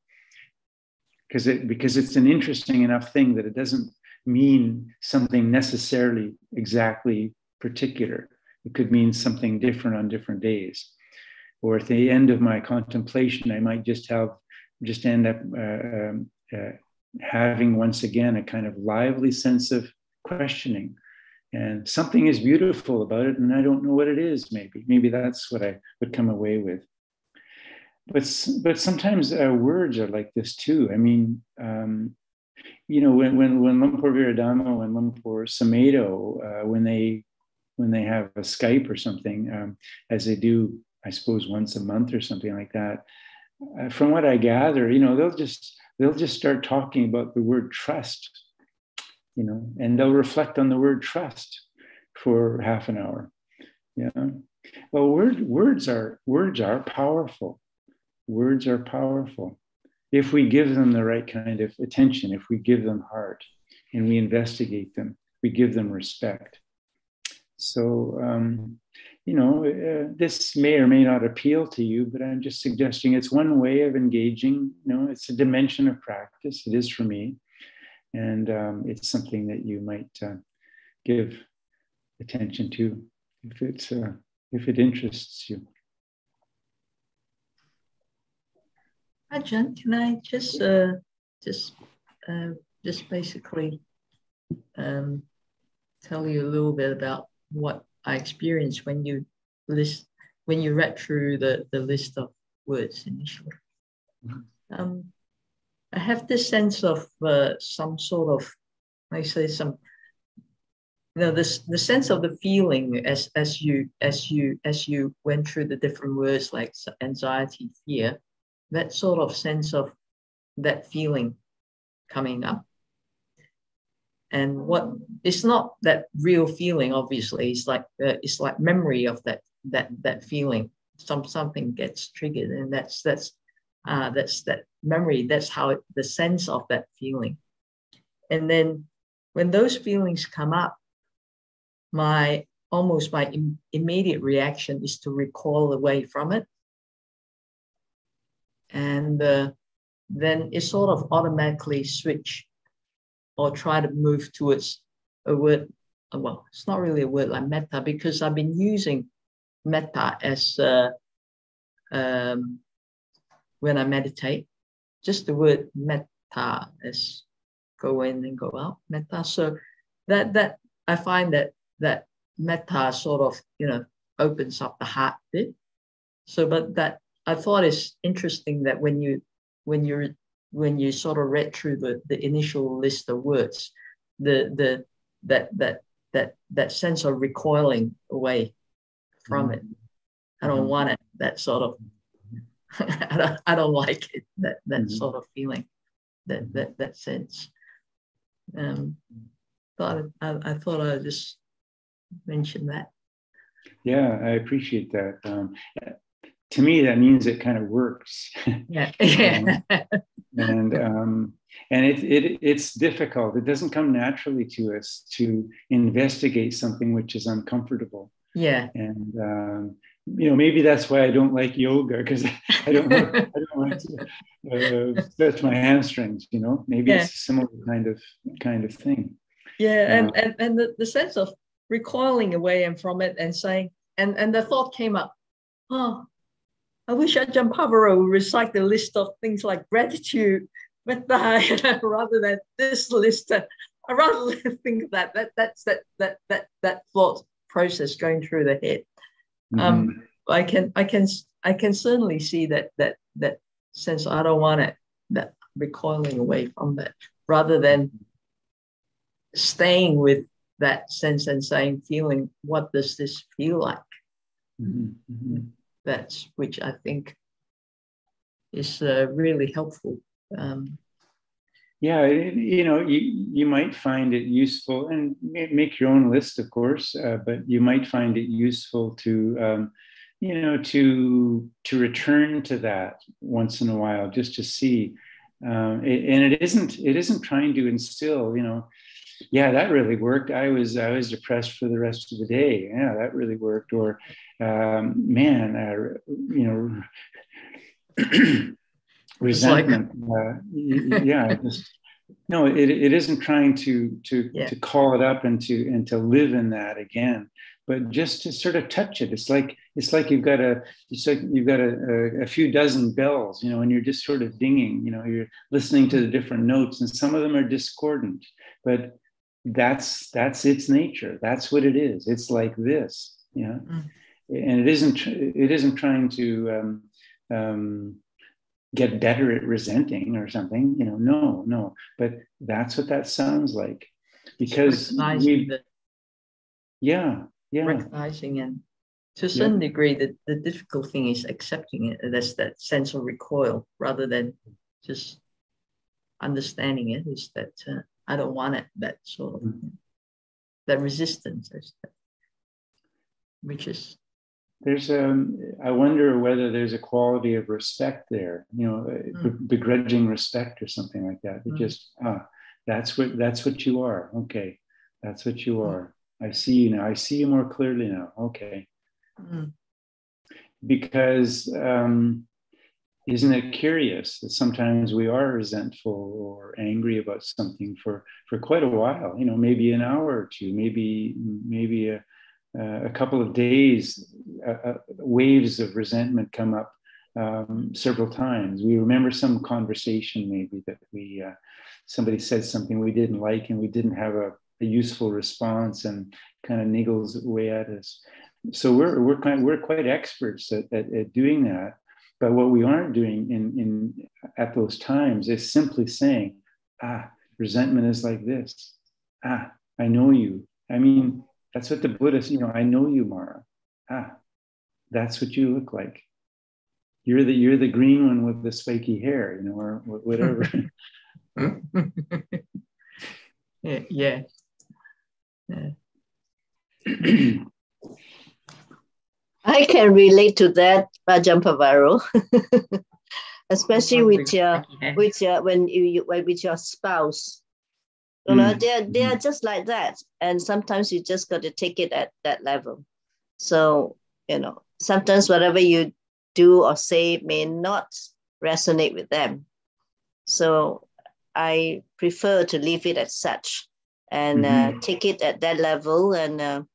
Because it's an interesting enough thing that it doesn't mean something necessarily exactly particular. It could mean something different on different days. Or at the end of my contemplation, I might just end up having once again a kind of lively sense of questioning. And something is beautiful about it, and I don't know what it is, maybe that's what I would come away with. But sometimes words are like this too. I mean, you know, when Lumpur Viradama and Lumpur Samedo, when they have a Skype or something, as they do, I suppose once a month or something like that. From what I gather, you know, they'll just start talking about the word trust, you know, and they'll reflect on the word trust for half an hour. Yeah. Well, words are powerful. Words are powerful if we give them the right kind of attention, if we give them heart and we investigate them, we give them respect. So, you know, this may or may not appeal to you, but I'm just suggesting it's one way of engaging. You know, it's a dimension of practice. It is for me. And it's something that you might give attention to if it interests you. Ajahn, can I just basically tell you a little bit about what I experienced when you read through the list of words initially. I have this sense of some sort of, I say some, you know, the sense of the feeling as you went through the different words like anxiety, fear. That sort of sense of that feeling coming up. And what it's not that real feeling, obviously, it's like memory of that feeling. Something gets triggered, and that's that memory. That's how the sense of that feeling. And then when those feelings come up, my immediate reaction is to recoil away from it. And then it sort of automatically switch or try to move towards a word. Well, it's not really a word like metta, because I've been using metta as when I meditate, just the word metta as go in and go out, metta. So that I find that metta sort of, you know, opens up the heart bit. So, but that I thought is interesting that when you sort of read through the initial list of words, that sense of recoiling away from it. I don't want it. That sort of I don't like it. That sort of feeling, that sense. I thought I'd just mention that. Yeah, I appreciate that. To me, that means it kind of works. Yeah. And it's difficult. It doesn't come naturally to us to investigate something which is uncomfortable. Yeah. And you know, maybe that's why I don't like yoga, because I don't want to stretch my hamstrings. You know, maybe it's a similar kind of thing. Yeah, and the sense of recoiling away and from it and saying, and the thought came up, oh, I wish Ajahn Pavaro would recite the list of things like gratitude, metta, rather than this list. I rather think that thought process going through the head. I can certainly see that sense. I don't want it, that recoiling away from that, rather than staying with that sense and saying, feeling, what does this feel like? That's which I think is really helpful. Yeah, you know, you might find it useful, and make your own list, of course, but you might find it useful to, you know, to return to that once in a while, just to see. And it isn't trying to instill, you know, yeah, that really worked. I was depressed for the rest of the day. Yeah, that really worked. Or, man, you know, resentment. Yeah, just no. It isn't trying to call it up and to live in that again, but just to sort of touch it. It's like you've got a few dozen bells, you know, and you're just sort of dinging. You know, you're listening to the different notes, and some of them are discordant, but that's its nature. That's what it is. It's like this, you know, and it isn't trying to get better at resenting or something, you know. No, but that's what that sounds like, because recognizing, and to a certain degree the difficult thing is accepting it as that sense of recoil, rather than just understanding it is that I don't want it, that sort of that resistance, which is. There's I wonder whether there's a quality of respect there, you know, begrudging respect or something like that. It just, that's what you are. Okay, that's what you are. I see you now. I see you more clearly now. Okay. Because isn't it curious that sometimes we are resentful or angry about something for quite a while, you know, maybe an hour or two, maybe a couple of days, waves of resentment come up several times. We remember some conversation maybe that somebody said something we didn't like, and we didn't have a useful response, and kind of niggles away at us. So we're quite experts at doing that. But what we aren't doing at those times is simply saying, resentment is like this. I know you. I mean, that's what the Buddhists, you know, I know you, Mara. That's what you look like. You're the green one with the spiky hair, you know, or whatever. Yeah. I can relate to that, Ajahn Pavaro, especially with your spouse. You know, they're just like that, and sometimes you just got to take it at that level. So, you know, sometimes whatever you do or say may not resonate with them. So I prefer to leave it as such, and take it at that level, and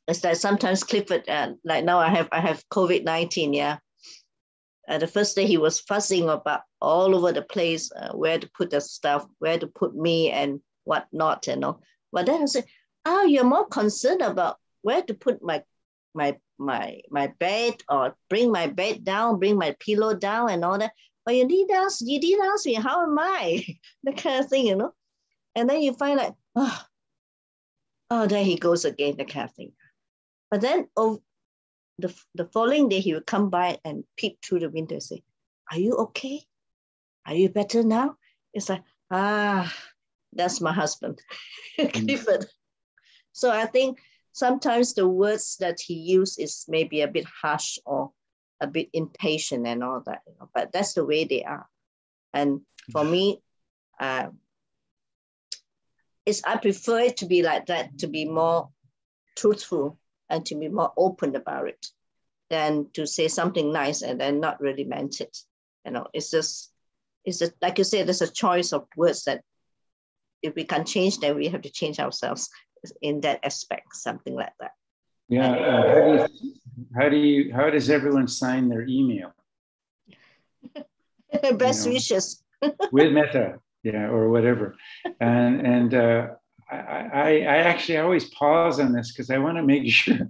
it's like sometimes Clifford, like now I have COVID-19, yeah. The first day he was fussing about all over the place, where to put the stuff, where to put me and whatnot, and all. But then I said, oh, you're more concerned about where to put my bed, or bring my bed down, bring my pillow down and all that. But you didn't ask me, how am I? That kind of thing, you know. And then you find like, oh, there he goes again, that kind of thing. But then the following day, he would come by and peep through the window and say, are you okay? Are you better now? It's like, that's my husband, Clifford. So I think sometimes the words that he used is maybe a bit harsh or a bit impatient and all that, you know, but that's the way they are. And for me, I prefer it to be like that, to be more truthful and to be more open about it than to say something nice and then not really meant it. You know, it's just like you said, there's a choice of words that if we can change, then we have to change ourselves in that aspect, something like that. Yeah. How does everyone sign their email? Best wishes. With metta, yeah, or whatever. And I actually always pause on this because I want to make sure.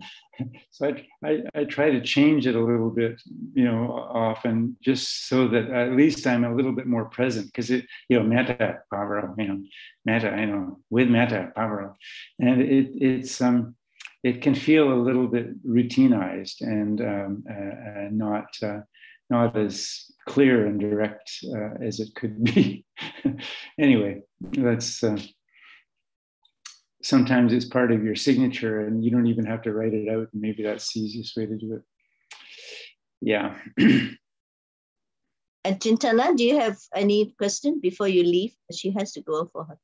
So I try to change it a little bit, you know, often, just so that at least I'm a little bit more present, because it, you know, metta, Pavaro, you know, metta, you know, with metta, Pavaro. And it can feel a little bit routinized and not as clear and direct as it could be. Anyway, that's sometimes it's part of your signature and you don't even have to write it out. And maybe that's the easiest way to do it. Yeah. And Chintana, do you have any question before you leave? She has to go for her.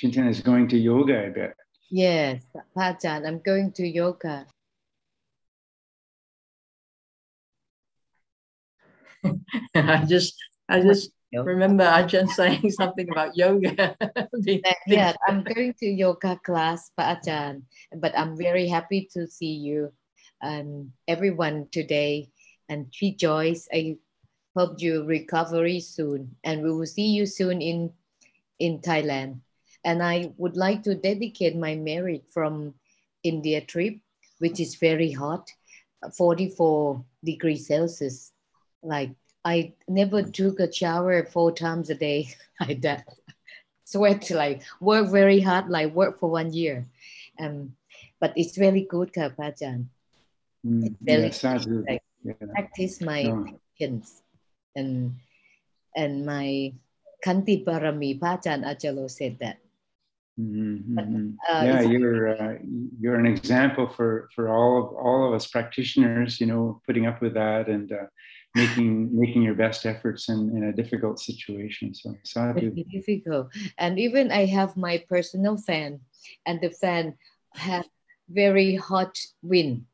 Chintana is going to yoga, I bet. Yes, Ajahn, I'm going to yoga. I just remember Ajahn saying something about yoga. Yeah, I'm going to yoga class, Ajahn, but I'm very happy to see you and everyone today. And Tri Joyce, I hope you recover soon, and we will see you soon in Thailand. And I would like to dedicate my merit from India trip, which is very hot, 44 degrees Celsius. Like, I never took a shower 4 times a day like that. Sweat, like work very hard, like work for 1 year. But it's very good, Ajahn. It's very good, like, practice my patience and my Kanti Parami. Ajahn Ajalo said that. Yeah, you're an example for all of us practitioners, you know, putting up with that and making your best efforts in a difficult situation. So sadhu. Very difficult. And even I have my personal fan, and the fan has very hot wind,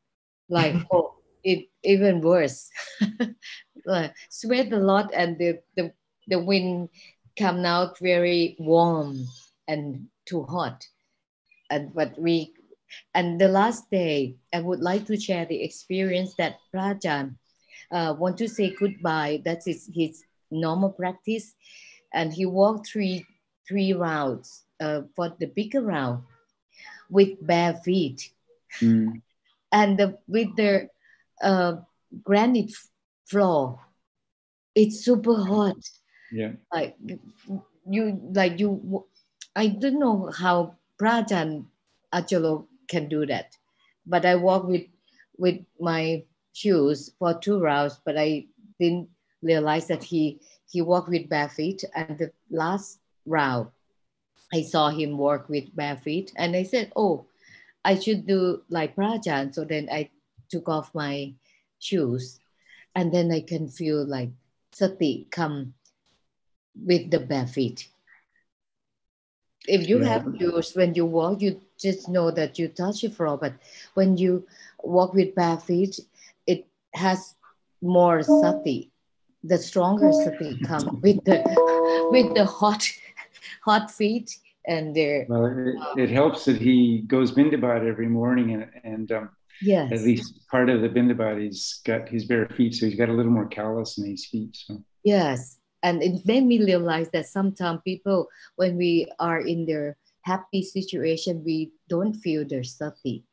like it even worse. Sweat a lot, and the wind come out very warm and too hot. And the last day, I would like to share the experience that Ajahn want to say goodbye. That is his normal practice, and he walked three rounds for the bigger round with bare feet, and with the granite floor. It's super hot. Yeah, like you. I don't know how Ajahn Ajalo can do that, but I walk with my shoes for 2 rounds, but I didn't realize that he walked with bare feet. And the last round, I saw him walk with bare feet, and I said, "Oh, I should do like Ajahn." So then I took off my shoes, and then I can feel like sati come with the bare feet. If you have shoes, when you walk, you just know that you touch the floor. But when you walk with bare feet, it has more sati. The stronger sati come with the hot feet and there. Well, it helps that he goes Bindabat every morning, and Yes. at least part of the Bindabat, he's got his bare feet, so he's got a little more callus in his feet. So Yes, and it made me realize that sometimes people, when we are in their happy situation, we don't feel their sati.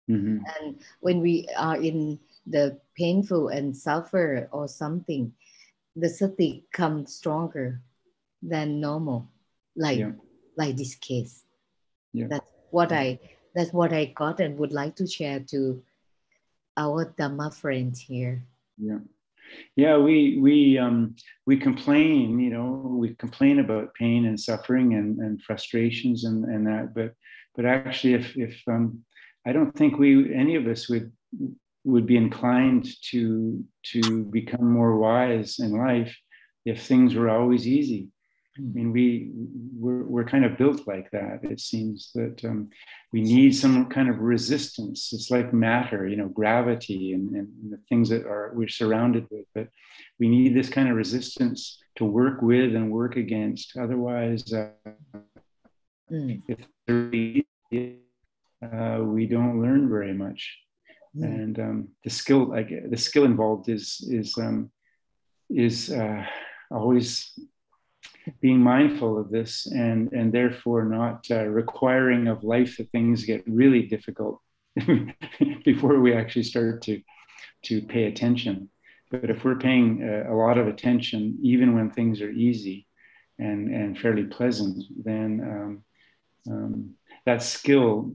mm-hmm. And when we are in the painful and suffer or something, the sati comes stronger than normal, like this case. Yeah. That's what I got and would like to share to our Dhamma friends here. Yeah. Yeah, we complain, you know, we complain about pain and suffering and frustrations and that, but actually, if I don't think any of us would be inclined to become more wise in life if things were always easy. I mean, we're kind of built like that. It seems that we need some kind of resistance. It's like matter, you know, gravity and the things that we're surrounded with. But we need this kind of resistance to work with and work against. Otherwise, if we don't learn very much. And the skill involved is always being mindful of this and therefore not requiring of life that things get really difficult before we actually start to pay attention. But if we're paying a lot of attention, even when things are easy and fairly pleasant, then that skill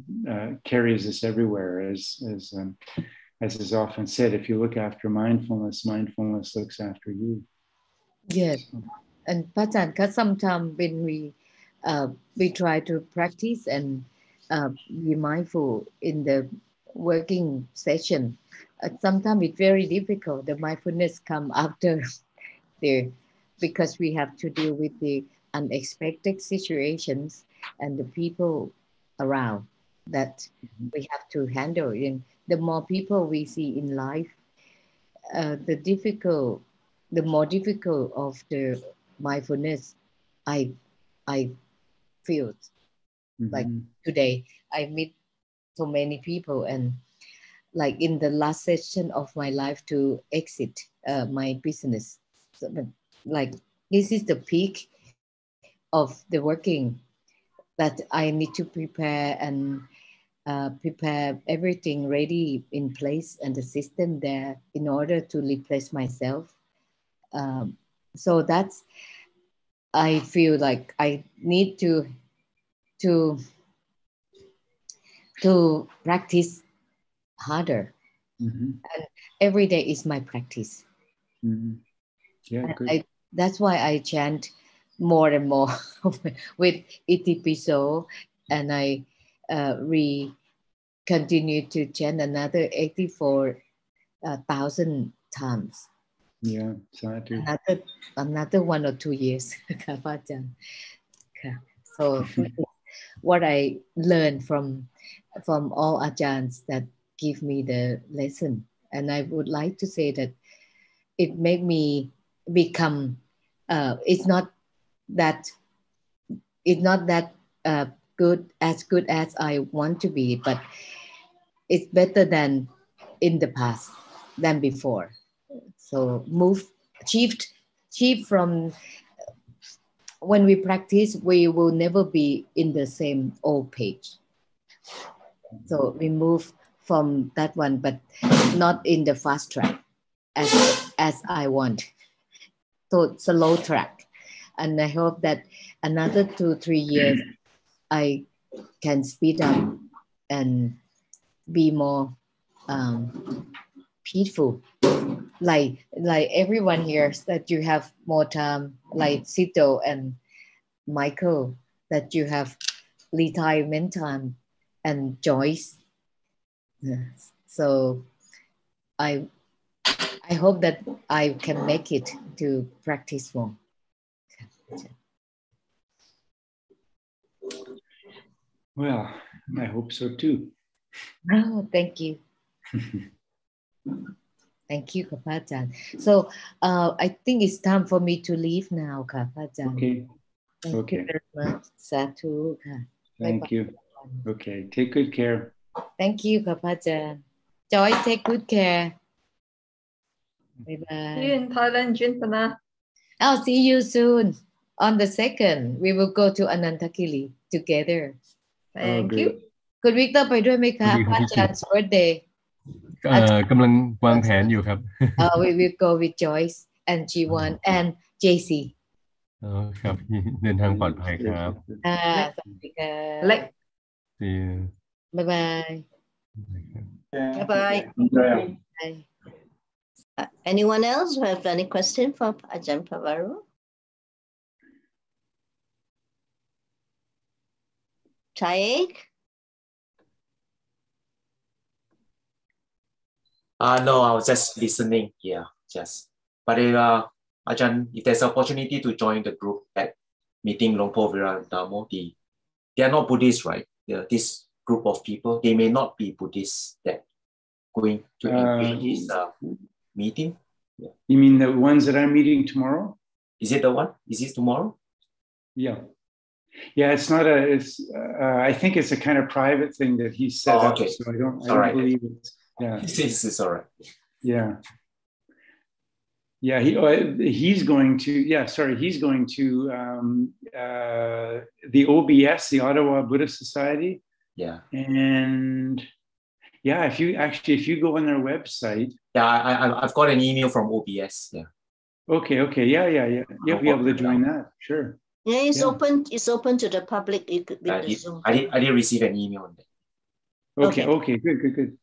carries us everywhere. As is often said, if you look after mindfulness, mindfulness looks after you. Yes. And Patan, because sometimes when we try to practice and be mindful in the working session, sometimes it's very difficult. The mindfulness come after because we have to deal with the unexpected situations and the people around that we have to handle. And the more people we see in life, the more difficult of the mindfulness I feel. Like today I meet so many people, and like in the last session of my life to exit my business, so, but like this is the peak of the working that I need to prepare and prepare everything ready in place and the system there in order to replace myself. So that's, I feel like I need to practice harder. And every day is my practice. Yeah, good. That's why I chant more and more with Itipiso, and I continue to chant another 84,000 times. Yeah, sadhu. Another 1 or 2 years. So what I learned from all ajahns that give me the lesson, and I would like to say that it made me become. It's not that good as I want to be, but it's better than in the past than before. So shift from when we practice, we will never be in the same old page. So we move from that one, but not in the fast track as I want. So slow track. And I hope that another 2-3 years, I can speed up and be more peaceful. Like everyone here, that you have more time, like Sito and Michael, that you have retirement time, and Joyce. So I hope that I can make it to practice more. Well, I hope so too. Oh, thank you. Thank you, Kapajan. So I think it's time for me to leave now, Kapajan. Okay. Thank Okay. you very much. Sadhu. Thank you. Okay. Take good care. Thank you, Kapajan. Joy, take good care. Bye See you bye. in Thailand, Jintana. I'll see you soon. On the 2nd, we will go to Anantakili together. Thank great. you. คุณวิกเตอร์ไปด้วยไหมคะ ดีครับ พระอาจารย์ birthday กำลังวางแผนอยู่ครับ we will go with Joyce and G1 and JC ครับเดินทางปลอดภัยครับ สวัสดีค่ะ Leg. See you. บ๊ายบาย Bye-bye. Bye. Anyone else who have any question for Ajahn Pavaro? Chaik? No, I was just listening. Yeah, just. But Ajahn, if there's opportunity to join the group at meeting Longpo Viradamo, they are not Buddhists, right? This group of people, they may not be Buddhists that going to engage this meeting. Yeah. You mean the ones that I'm meeting tomorrow? Is it the one? Is it tomorrow? Yeah. Yeah, it's not a, it's, I think it's a kind of private thing that he set up. Okay. So I don't Right. believe it's, yeah. This is all right. Yeah. Yeah, he's going to, he's going to the OBS, the Ottawa Buddhist Society. Yeah. And yeah, if you go on their website. Yeah, I've got an email from OBS. Yeah. Okay. Yeah. You'll be able to join that. Sure. Yeah, it's open. It's open to the public. You could I did receive an email on that. Okay. Good.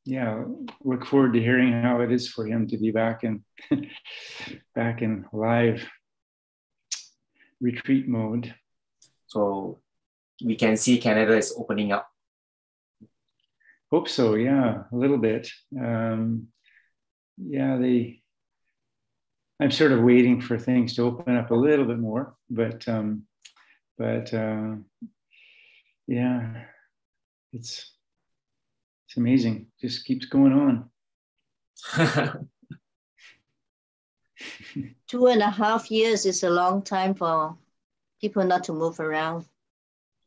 Yeah. Look forward to hearing how it is for him to be back in live retreat mode. So we can see Canada is opening up. Hope so. Yeah, a little bit. I'm sort of waiting for things to open up a little bit more, but yeah, it's amazing. Just keeps going on. 2.5 years is a long time for people not to move around.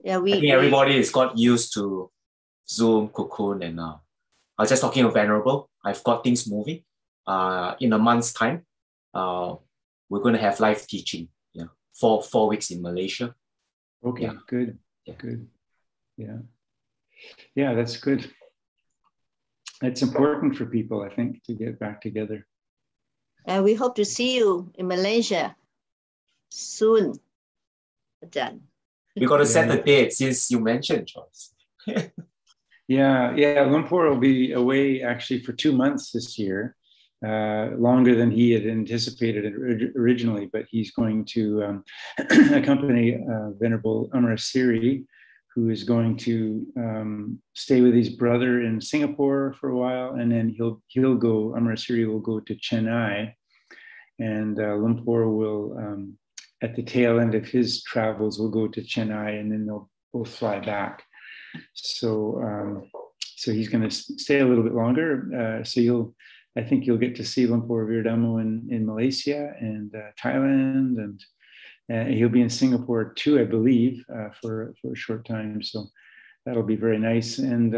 Yeah, I think everybody has got used to Zoom, Cocoon, and I was just talking of Venerable. I've got things moving. In a month's time, we're going to have live teaching. Yeah, 4 weeks in Malaysia. Okay, yeah. Good. Yeah. Good. Yeah, that's good. It's important for people, I think, to get back together. And we hope to see you in Malaysia soon. Done. We got to set the date since you mentioned, Joyce. Yeah. Lumpur will be away actually for 2 months this year, longer than he had anticipated originally. But he's going to accompany Venerable Amarasiri, who is going to stay with his brother in Singapore for a while, and then Amarasiri will go to Chennai, and Lumpur will, at the tail end of his travels, will go to Chennai, and then they'll both fly back. So he's going to stay a little bit longer. I think you'll get to see Lumpur Viradamo in Malaysia and Thailand, and he'll be in Singapore too, I believe, for a short time. So that'll be very nice. And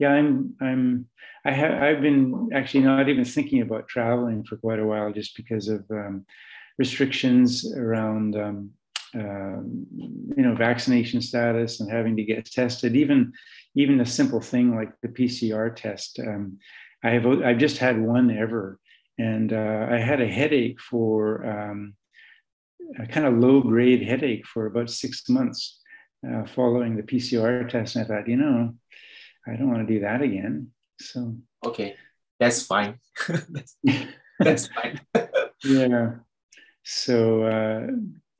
I've been actually not even thinking about traveling for quite a while, just because of restrictions around vaccination status and having to get tested. Even a simple thing like the PCR test. I've just had one ever, and I had a headache for a kind of low-grade headache for about 6 months following the PCR test. And I thought, I don't want to do that again. So okay, that's fine. That's fine. Yeah. So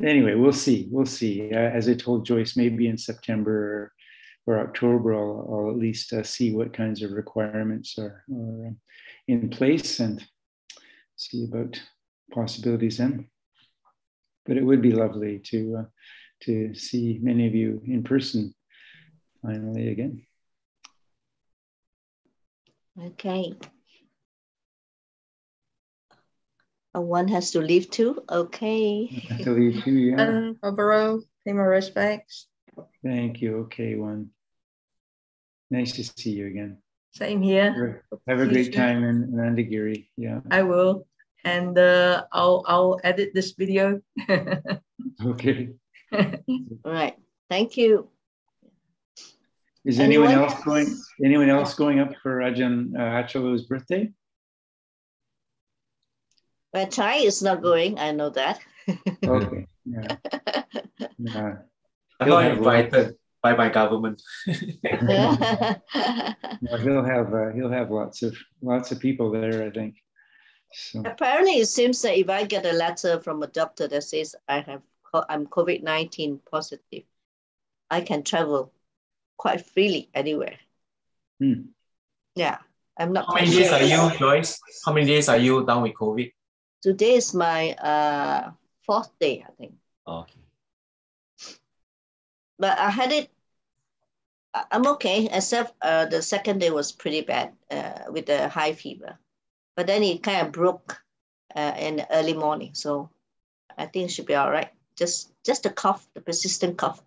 anyway, we'll see. As I told Joyce, maybe in September or October, I'll at least see what kinds of requirements are in place and see about possibilities then. But it would be lovely to see many of you in person finally again. Okay. One has to leave too. Okay. I have to leave too, yeah. Ajahn Pavaro, pay my respects. Thank you. Okay, one. Nice to see you again. Same here. Have a See you great soon. time in Nandagiri. Yeah. I will. And I'll edit this video. Okay. Right. Thank you. Is Anyone anyone else going up for Ajahn Achalo's birthday? Well, Chai is not going. I know that. Okay. Yeah. Yeah. I'm He'll not have invited by my government. Yeah, he'll have lots of people there, I think. So Apparently, it seems that if I get a letter from a doctor that says I'm COVID-19 positive, I can travel quite freely anywhere. Yeah, I'm not How quite many days sure. are you, Joyce? How many days are you down with COVID? Today is my 4th day, I think. Okay. But I had it. I'm okay, except the 2nd day was pretty bad with the high fever. But then it kind of broke in the early morning. So I think it should be all right. Just the cough, the persistent cough.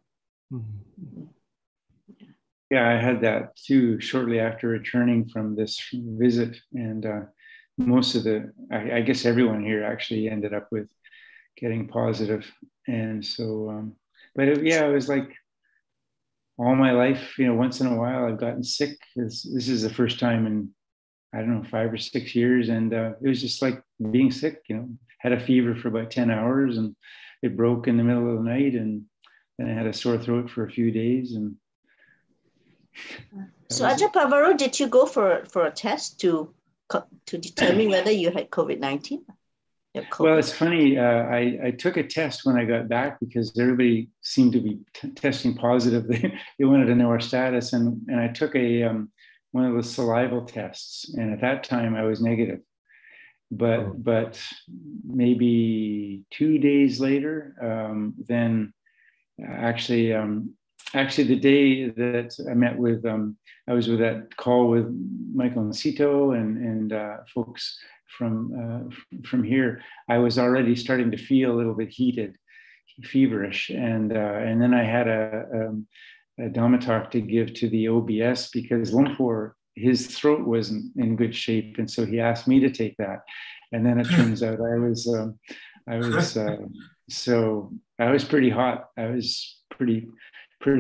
yeah, I had that too shortly after returning from this visit, and most of I guess everyone here actually ended up with getting positive, and so but it was like all my life, once in a while I've gotten sick. This is the first time in, I don't know, 5 or 6 years, and it was just like being sick. Had a fever for about 10 hours, and it broke in the middle of the night, and then I had a sore throat for a few days. And so Ajahn Pavaro, did you go for a test to determine whether you had COVID-19? Well, it's funny. I took a test when I got back because everybody seemed to be testing positive. They wanted to know our status, and I took one of the salival tests, and at that time I was negative. But maybe 2 days later, then actually the day that I met with, I was with that call with Michael and Cito and folks from here. I was already starting to feel a little bit heated, feverish, and then I had a Dhamma talk to give to the OBS because Lumpur, his throat wasn't in good shape, and so he asked me to take that. And then it turns out I was pretty hot. I was pretty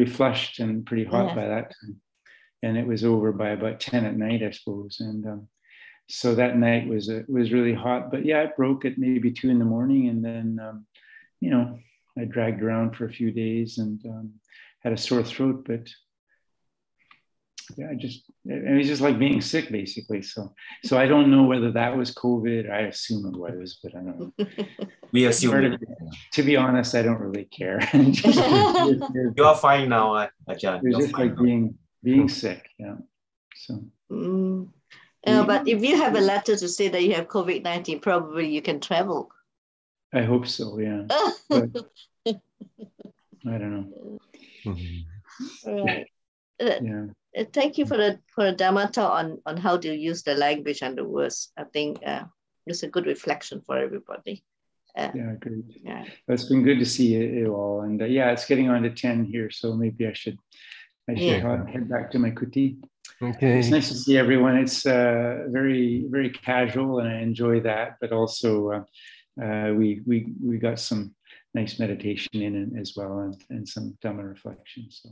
flushed and pretty hot by that time, and it was over by about 10 at night, I suppose. And so that night was really hot. But yeah, it broke at maybe 2 in the morning, and then I dragged around for a few days and had a sore throat, but yeah, it was just like being sick, basically. So I don't know whether that was COVID. I assume it was, but I don't know. We assume. To be honest, I don't really care. You are fine now, Ajahn. It's just like being sick, yeah. So. But if you have a letter to say that you have COVID-19, probably you can travel. I hope so, yeah. But I don't know. Right. Yeah. Thank you for the Dhamma talk on how to use the language and the words. I think it's a good reflection for everybody. Yeah, great. Yeah. It's been good to see you all, and it's getting on to 10 here, so maybe I should head back to my kuti. Okay. It's nice to see everyone. It's very, very casual, and I enjoy that. But also, we got some nice meditation in it as well, and some Dhamma reflection. So.